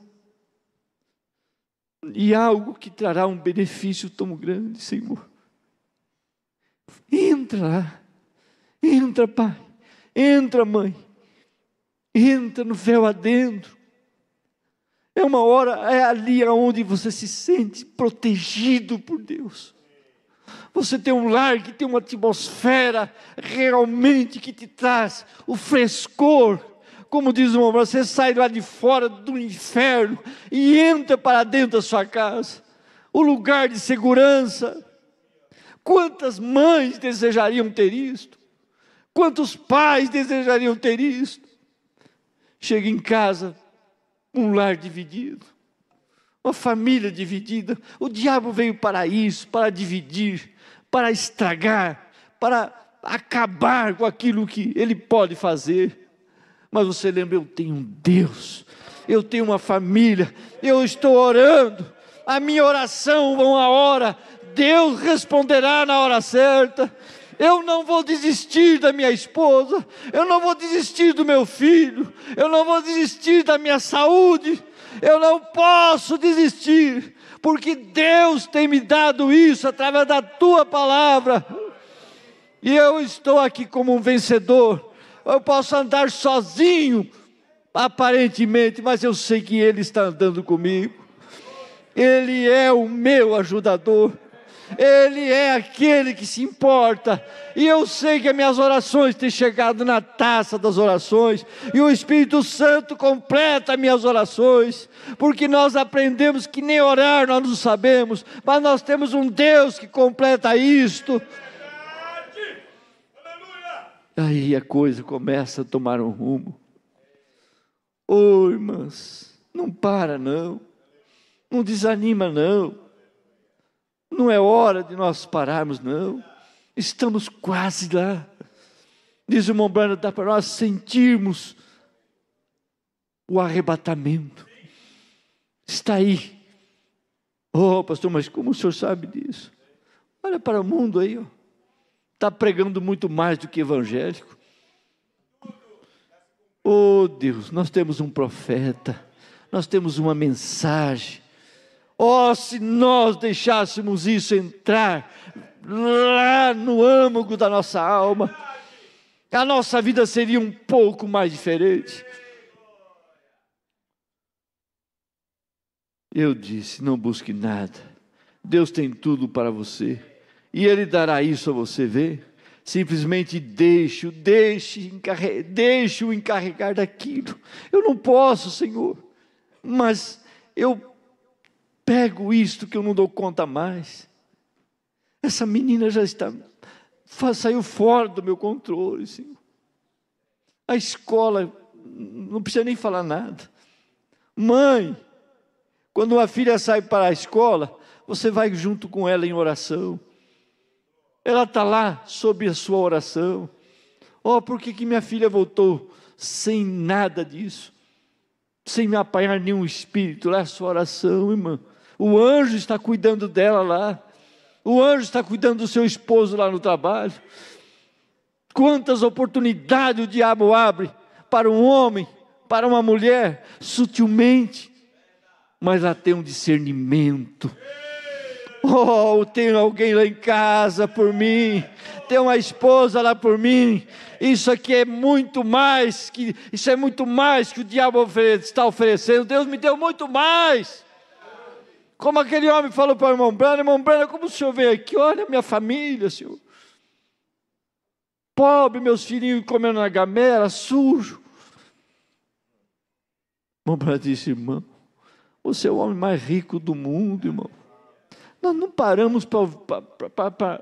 Speaker 1: em algo que trará um benefício tão grande, Senhor. Entra lá, entra, Pai, entra, Mãe, entra no véu adentro. É uma hora, é ali onde você se sente protegido por Deus. Você tem um lar que tem uma atmosfera realmente que te traz o frescor. Como diz uma, você sai lá de fora do inferno e entra para dentro da sua casa. O lugar de segurança. Quantas mães desejariam ter isto? Quantos pais desejariam ter isto? Chega em casa, um lar dividido, uma família dividida. O diabo veio para isso, para dividir, para estragar, para acabar com aquilo que ele pode fazer. Mas você lembra: eu tenho um Deus, eu tenho uma família, eu estou orando, a minha oração, uma hora, Deus responderá na hora certa. Eu não vou desistir da minha esposa, eu não vou desistir do meu filho, eu não vou desistir da minha saúde, eu não posso desistir, porque Deus tem me dado isso através da tua palavra, e eu estou aqui como um vencedor. Eu posso andar sozinho, aparentemente, mas eu sei que Ele está andando comigo. Ele é o meu ajudador. Ele é aquele que se importa. E eu sei que as minhas orações têm chegado na taça das orações. E o Espírito Santo completa as minhas orações. Porque nós aprendemos que nem orar nós não sabemos. Mas nós temos um Deus que completa isto. Aí a coisa começa a tomar um rumo. Oh, irmãs, não para não. Não desanima não. Não é hora de nós pararmos não. Estamos quase lá. Diz o irmão Branham, dá para nós sentirmos o arrebatamento. Está aí. Oh, pastor, mas como o senhor sabe disso? Olha para o mundo aí, ó. Está pregando muito mais do que evangélico. Oh Deus, nós temos um profeta, nós temos uma mensagem. Oh, se nós deixássemos isso entrar lá no âmago da nossa alma, a nossa vida seria um pouco mais diferente. Eu disse: não busque nada, Deus tem tudo para você. E Ele dará isso a você ver. Simplesmente deixe-o encarregar daquilo. Eu não posso, Senhor, mas eu pego isto que eu não dou conta mais. Essa menina já saiu fora do meu controle, Senhor. A escola não precisa nem falar nada. Mãe, quando uma filha sai para a escola, você vai junto com ela em oração. Ela está lá sob a sua oração. Oh, por que minha filha voltou sem nada disso? Sem me apanhar nenhum espírito? Lá é a sua oração, irmã. O anjo está cuidando dela lá. O anjo está cuidando do seu esposo lá no trabalho. Quantas oportunidades o diabo abre para um homem, para uma mulher, sutilmente. Mas ela tem um discernimento. Oh, tem alguém lá em casa por mim. Tem uma esposa lá por mim. Isso aqui é muito mais que o diabo está oferecendo. Deus me deu muito mais. Como aquele homem falou para o irmão Brano, como o senhor veio aqui? Olha a minha família, senhor. Pobre, meus filhinhos comendo na gamela, sujo. O irmão Brano disse: irmão, você é o homem mais rico do mundo, irmão. Nós não paramos para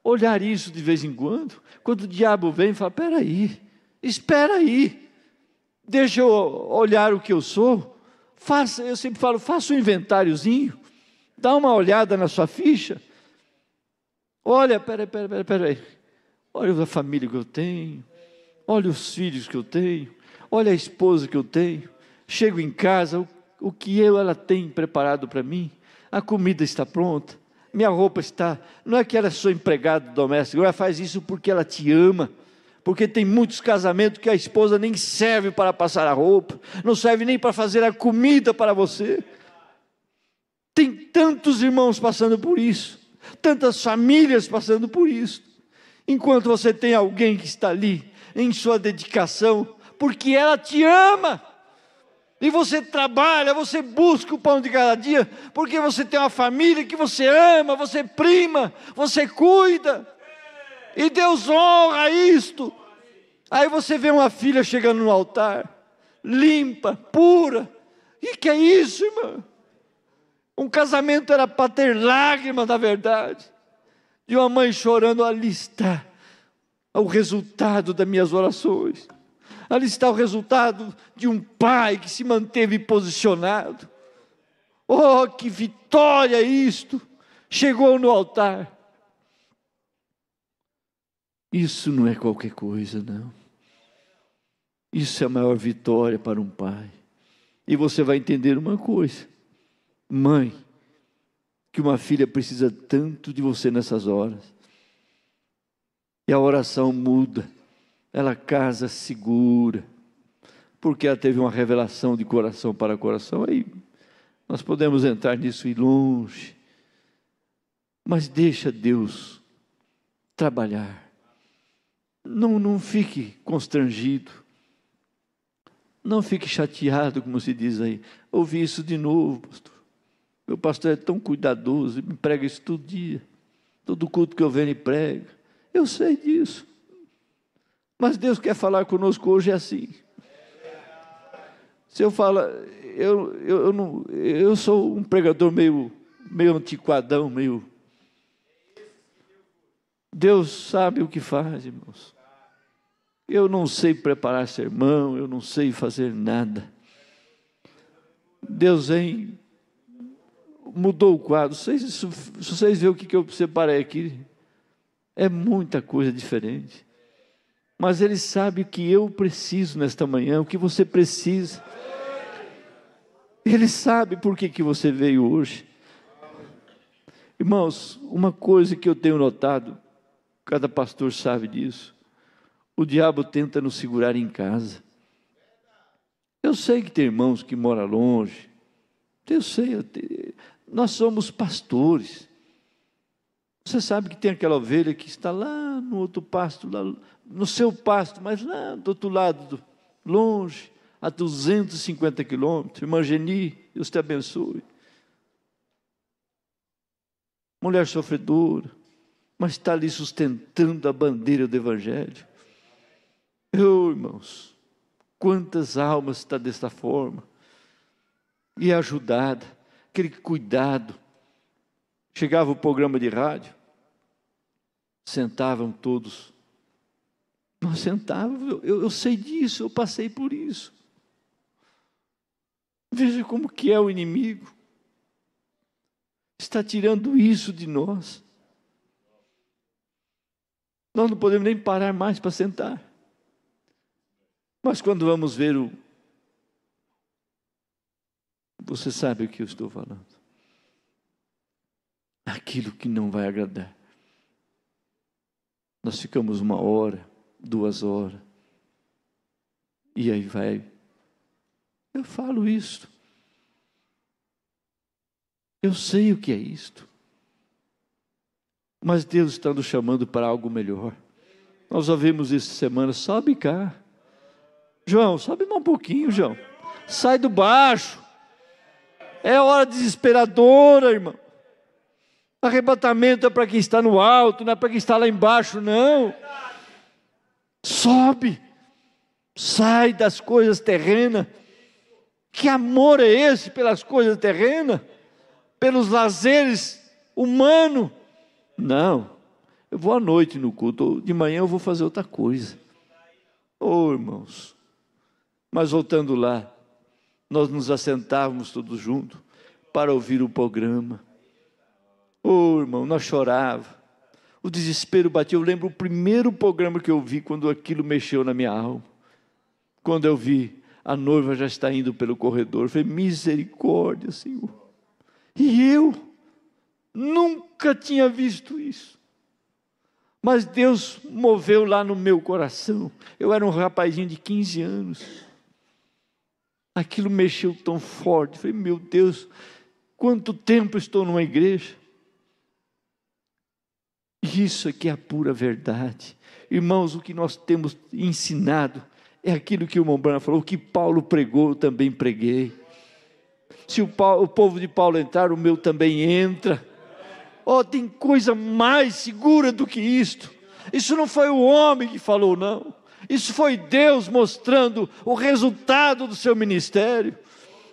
Speaker 1: olhar isso de vez em quando. Quando o diabo vem e fala: espera aí, deixa eu olhar o que eu sou. Eu sempre falo, faça um inventáriozinho, dá uma olhada na sua ficha. Olha, peraí. Olha a família que eu tenho, olha os filhos que eu tenho, olha a esposa que eu tenho. Chego em casa, o que ela tem preparado para mim. A comida está pronta, minha roupa está... Não é que ela é sua empregada doméstica, ela faz isso porque ela te ama. Porque tem muitos casamentos que a esposa nem serve para passar a roupa, não serve nem para fazer a comida para você. Tem tantos irmãos passando por isso, tantas famílias passando por isso. Enquanto você tem alguém que está ali, em sua dedicação, porque ela te ama. E você trabalha, você busca o pão de cada dia, porque você tem uma família que você ama, você prima, você cuida. E Deus honra isto. Aí você vê uma filha chegando no altar, limpa, pura. E que é isso, irmã? Um casamento era para ter lágrimas, na verdade. De uma mãe chorando, ali está o resultado das minhas orações. Ali está o resultado de um pai que se manteve posicionado. Oh, que vitória isto! Chegou no altar. Isso não é qualquer coisa, não. Isso é a maior vitória para um pai. E você vai entender uma coisa, mãe, que uma filha precisa tanto de você nessas horas. E a oração muda. Ela casa segura, porque ela teve uma revelação de coração para coração. Aí nós podemos entrar nisso e ir longe, mas deixa Deus trabalhar. Não fique constrangido, não fique chateado, como se diz aí. Ouvi isso de novo, pastor. Meu pastor é tão cuidadoso, me prega isso todo dia, todo culto que eu venho e prega. Eu sei disso. Mas Deus quer falar conosco hoje assim. Se eu falo, eu sou um pregador meio antiquadão, meio... Deus sabe o que faz, irmãos. Eu não sei preparar sermão, eu não sei fazer nada. Deus mudou o quadro. Se vocês verem o que eu separei aqui, é muita coisa diferente. Mas Ele sabe o que eu preciso nesta manhã, o que você precisa. Ele sabe por que você veio hoje. Irmãos, uma coisa que eu tenho notado, cada pastor sabe disso, o diabo tenta nos segurar em casa. Eu sei que tem irmãos que moram longe, nós somos pastores. Você sabe que tem aquela ovelha que está lá no outro pasto, lá no seu pasto, mas lá do outro lado, longe, a 250 quilômetros. Irmã Geni, Deus te abençoe. Mulher sofredora, mas está ali sustentando a bandeira do Evangelho. Irmãos, quantas almas está desta forma, e é ajudada, aquele cuidado. Chegava o programa de rádio, sentavam todos Nós sentávamos, eu sei disso, eu passei por isso. Veja como que é o inimigo. Está tirando isso de nós. Nós não podemos nem parar mais para sentar. Mas quando vamos ver você sabe o que eu estou falando. Aquilo que não vai agradar. Nós ficamos 1 hora, 2 horas. E aí vai. Eu falo isto. Eu sei o que é isto. Mas Deus está nos chamando para algo melhor. Nós ouvimos essa semana, sobe cá. João, sobe mais um pouquinho, João. Sai do baixo. É hora desesperadora, irmão. Arrebatamento é para quem está no alto, não é para quem está lá embaixo, não. Sobe. Sai das coisas terrenas. Que amor é esse pelas coisas terrenas? Pelos lazeres humanos? Não. Eu vou à noite no culto, de manhã eu vou fazer outra coisa. Oh, irmãos. Mas voltando lá, nós nos assentávamos todos juntos para ouvir o programa. Oh, irmão, nós chorávamos. O desespero batia. Eu lembro o primeiro programa que eu vi quando aquilo mexeu na minha alma. Quando eu vi, a noiva já está indo pelo corredor. Eu falei, misericórdia, Senhor. E eu nunca tinha visto isso. Mas Deus moveu lá no meu coração. Eu era um rapazinho de 15 anos. Aquilo mexeu tão forte. Eu falei, meu Deus, quanto tempo estou numa igreja. Isso aqui é a pura verdade. Irmãos, o que nós temos ensinado é aquilo que o irmão Branham falou, o que Paulo pregou, eu também preguei. Se o povo de Paulo entrar, o meu também entra. Oh, tem coisa mais segura do que isto. Isso não foi o homem que falou, não. Isso foi Deus mostrando o resultado do seu ministério.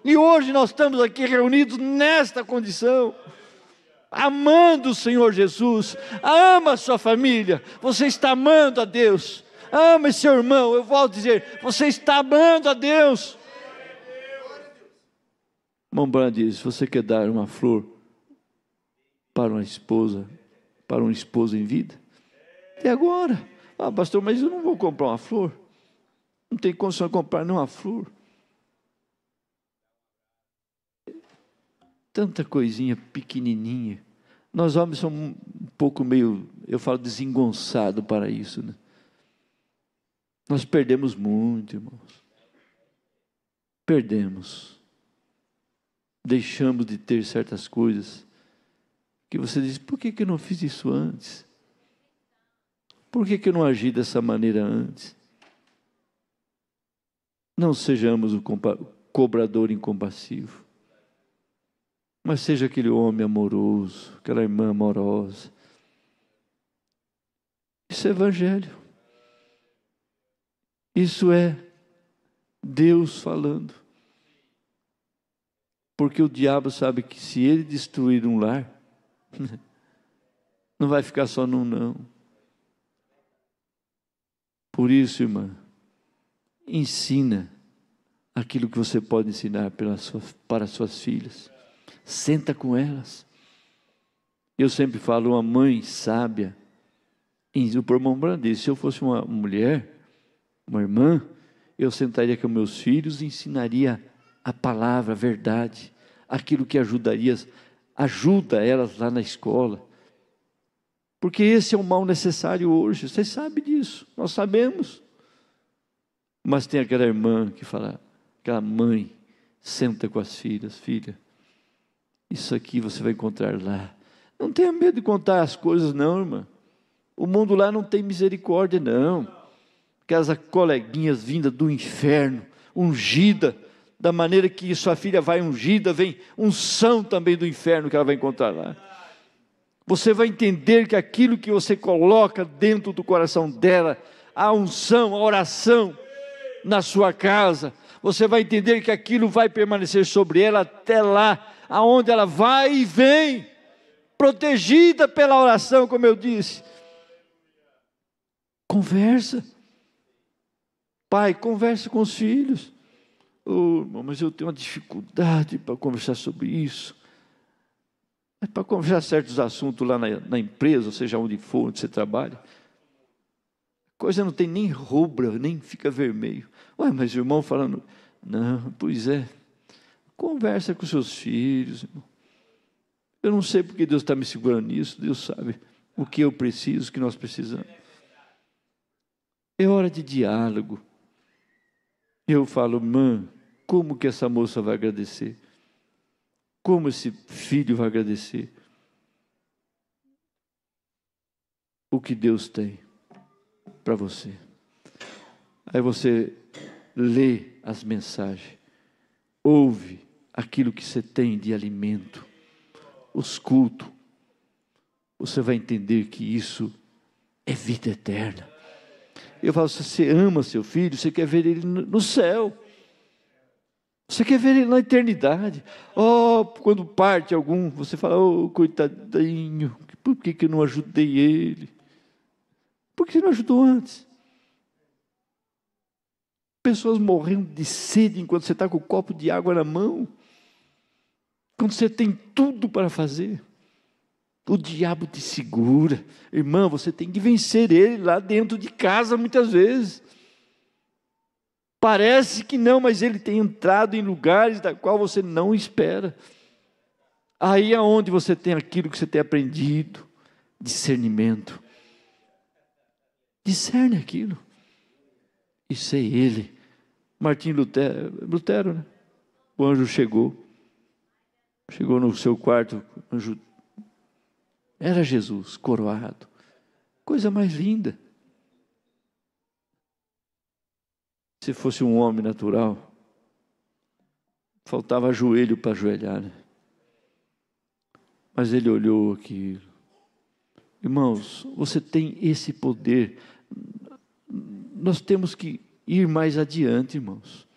Speaker 1: E hoje nós estamos aqui reunidos nesta condição. Amando o Senhor Jesus. Ama a sua família. Você está amando a Deus. Ama seu irmão. Eu volto a dizer, você está amando a Deus. Irmão Branham diz, você quer dar uma flor para uma esposa, para um esposo em vida? E agora? Ah, pastor, mas eu não vou comprar uma flor. Não tem condição de comprar nenhuma flor. Tanta coisinha pequenininha. Nós homens somos um pouco meio, eu falo, desengonçado para isso, né? Nós perdemos muito, irmãos. Perdemos. Deixamos de ter certas coisas que você diz, por que eu não fiz isso antes? Por que eu não agi dessa maneira antes? Não sejamos o cobrador incompassivo, mas seja aquele homem amoroso, aquela irmã amorosa. Isso é evangelho. Isso é Deus falando. Porque o diabo sabe que se ele destruir um lar, não vai ficar só num não. Por isso, irmã, ensina aquilo que você pode ensinar para suas filhas. Senta com elas. Eu sempre falo, uma mãe sábia, o irmão Branham disse, se eu fosse uma mulher, uma irmã, eu sentaria com meus filhos e ensinaria a palavra, a verdade, aquilo que ajuda elas lá na escola. Porque esse é o mal necessário hoje, vocês sabem disso, nós sabemos. Mas tem aquela irmã que fala, aquela mãe, senta com as filhas, filha, isso aqui você vai encontrar lá. Não tenha medo de contar as coisas não, irmã. O mundo lá não tem misericórdia não. Aquelas coleguinhas vindas do inferno, ungida, da maneira que sua filha vai ungida, vem unção também do inferno que ela vai encontrar lá. Você vai entender que aquilo que você coloca dentro do coração dela, a unção, a oração na sua casa, você vai entender que aquilo vai permanecer sobre ela até lá, aonde ela vai e vem, protegida pela oração, como eu disse. Conversa, Pai, converse com os filhos. Oh, irmão, mas eu tenho uma dificuldade para conversar sobre isso. Mas para conversar certos assuntos lá na empresa, ou seja, onde for, onde você trabalha, a coisa não tem nem rubra, nem fica vermelho. Ué, mas o irmão falando, não, pois é, conversa com seus filhos, irmão. Eu não sei porque Deus está me segurando nisso, Deus sabe o que eu preciso, o que nós precisamos. É hora de diálogo. Eu falo, mãe, como que essa moça vai agradecer? Como esse filho vai agradecer? O que Deus tem para você. Aí você lê as mensagens, ouve aquilo que você tem de alimento, os cultos. Você vai entender que isso é vida eterna. Eu falo, se você ama seu filho, você quer ver ele no céu. Você quer ver ele na eternidade. Oh, quando parte algum, você fala, oh, coitadinho, por que eu não ajudei ele? Por que você não ajudou antes? Pessoas morrendo de sede enquanto você está com o copo de água na mão. Quando você tem tudo para fazer. O diabo te segura. Irmã, você tem que vencer ele lá dentro de casa muitas vezes. Parece que não, mas ele tem entrado em lugares da qual você não espera. Aí é onde você tem aquilo que você tem aprendido. Discernimento. Discerne aquilo. Isso é ele. Martim Lutero, né? O anjo chegou. Chegou no seu quarto, o anjo. Era Jesus, coroado. Coisa mais linda. Se fosse um homem natural, faltava joelho para ajoelhar, né? Mas ele olhou aquilo. Irmãos, você tem esse poder. Nós temos que ir mais adiante, irmãos.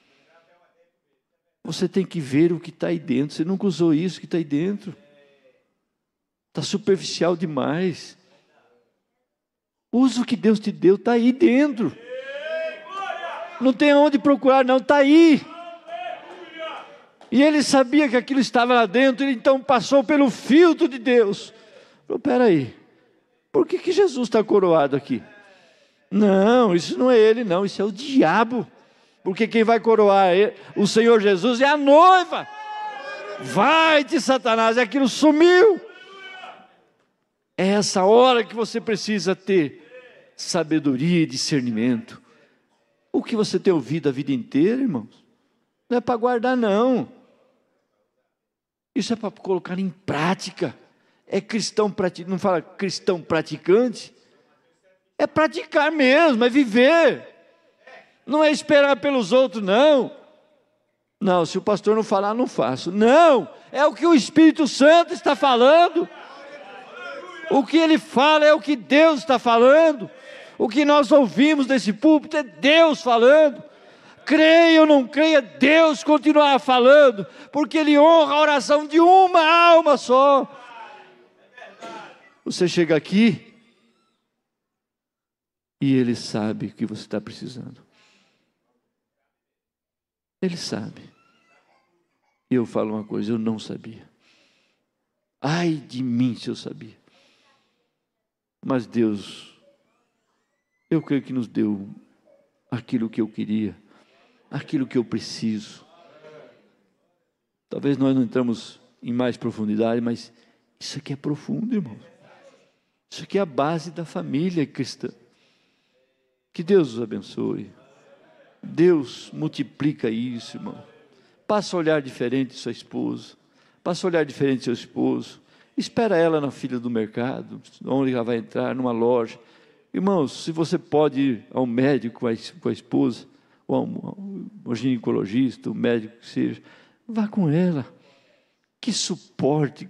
Speaker 1: Você tem que ver o que está aí dentro. Você nunca usou isso que está aí dentro. Está superficial demais. Usa o que Deus te deu, está aí dentro. Não tem onde procurar, não, está aí. E ele sabia que aquilo estava lá dentro, ele então passou pelo filtro de Deus. Falou, peraí, por que Jesus está coroado aqui? Não, isso não é ele não, isso é o diabo. Porque quem vai coroar o Senhor Jesus é a noiva. Vai-te, Satanás, aquilo sumiu. É essa hora que você precisa ter sabedoria e discernimento. O que você tem ouvido a vida inteira, irmãos, não é para guardar, não. Isso é para colocar em prática. É cristão praticante, não fala cristão praticante. É praticar mesmo, é viver. Não é esperar pelos outros, não. Não, se o pastor não falar, não faço. Não, é o que o Espírito Santo está falando. O que ele fala é o que Deus está falando. O que nós ouvimos desse púlpito é Deus falando. Creia ou não creia, Deus continuará falando, porque Ele honra a oração de uma alma só. Você chega aqui e Ele sabe o que você está precisando. Ele sabe. E eu falo uma coisa, eu não sabia. Ai de mim se eu sabia. Mas Deus, eu creio que nos deu aquilo que eu queria, aquilo que eu preciso. Talvez nós não entramos em mais profundidade, mas isso aqui é profundo, irmão. Isso aqui é a base da família cristã. Que Deus os abençoe. Deus multiplica isso, irmão. Passa a olhar diferente de sua esposa. Passa a olhar diferente de seu esposo. Espera ela na fila do mercado, onde ela vai entrar, numa loja. Irmãos, se você pode ir ao médico com a esposa, ou ao ginecologista, o médico que seja, vá com ela. Que suporte.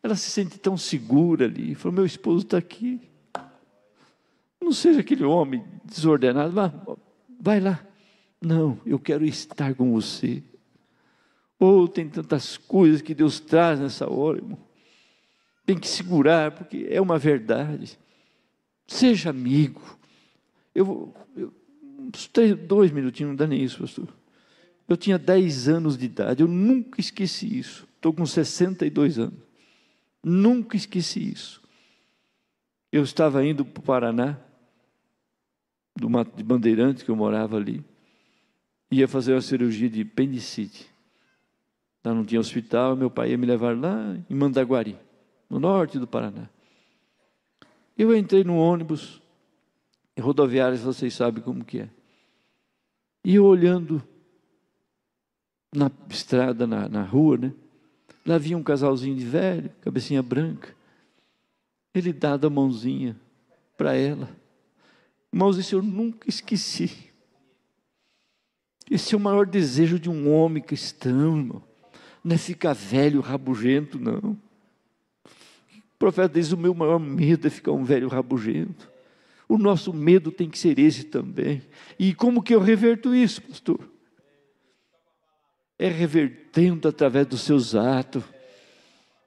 Speaker 1: Ela se sente tão segura ali. Falou, meu esposo está aqui. Não seja aquele homem desordenado. Vai lá. Não, eu quero estar com você. Oh, tem tantas coisas que Deus traz nessa hora, irmão. Tem que segurar, porque é uma verdade. Seja amigo. uns 2 minutinhos, não dá nem isso, pastor. Eu tinha 10 anos de idade, eu nunca esqueci isso. Estou com 62 anos. Nunca esqueci isso. Eu estava indo para o Paraná, do Mato de Bandeirantes, que eu morava ali. Ia fazer uma cirurgia de apendicite. Lá não tinha hospital, meu pai ia me levar lá em Mandaguari, no norte do Paraná. Eu entrei no ônibus, em rodoviárias, vocês sabem como que é. E eu olhando na estrada, na rua, né? Lá vinha um casalzinho de velho, cabecinha branca. Ele dado a mãozinha para ela. Irmãos, isso eu nunca esqueci. Esse é o maior desejo de um homem cristão, irmão. Não é ficar velho, rabugento, não. O profeta diz, o meu maior medo é ficar um velho rabugento. O nosso medo tem que ser esse também. E como que eu reverto isso, pastor? É revertendo através dos seus atos,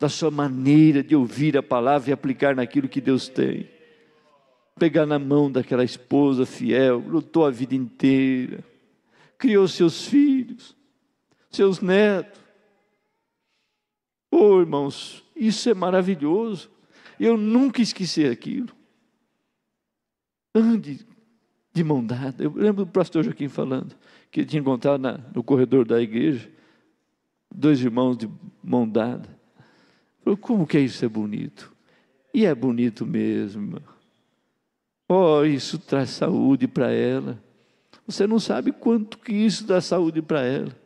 Speaker 1: da sua maneira de ouvir a palavra e aplicar naquilo que Deus tem. Pegar na mão daquela esposa fiel, lutou a vida inteira, criou seus filhos, seus netos. Oh, irmãos, isso é maravilhoso. Eu nunca esqueci aquilo. Ande de mão dada. Eu lembro do pastor Joaquim falando, que ele tinha encontrado no corredor da igreja, 2 irmãos de mão dada. Falou, como que isso é bonito? E é bonito mesmo, irmão. Oh, isso traz saúde para ela. Você não sabe quanto que isso dá saúde para ela.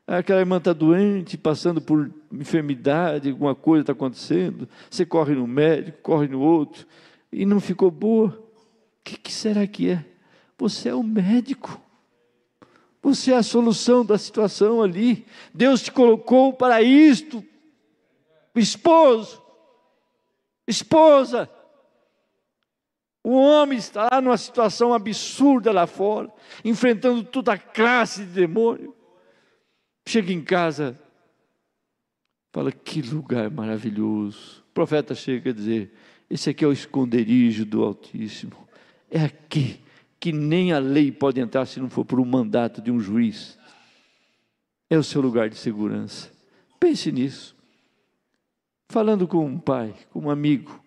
Speaker 1: Aquela irmã está doente, passando por enfermidade, alguma coisa está acontecendo. Você corre no médico, corre no outro, e não ficou boa. O que será que é? Você é o médico. Você é a solução da situação ali. Deus te colocou para isto. Esposo, esposa. O homem está lá numa situação absurda lá fora, enfrentando toda a classe de demônio. Chega em casa, fala, que lugar maravilhoso. O profeta chega a dizer, esse aqui é o esconderijo do Altíssimo. É aqui que nem a lei pode entrar se não for por um mandato de um juiz. É o seu lugar de segurança. Pense nisso. Falando com um pai, com um amigo.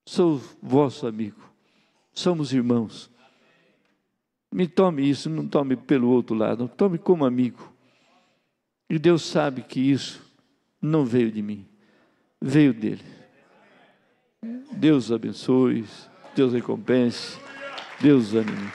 Speaker 1: Sou vosso amigo. Somos irmãos. Me tome isso, não tome pelo outro lado. Tome como amigo. E Deus sabe que isso não veio de mim. Veio dele. Deus abençoe. Deus recompense. Deus anime.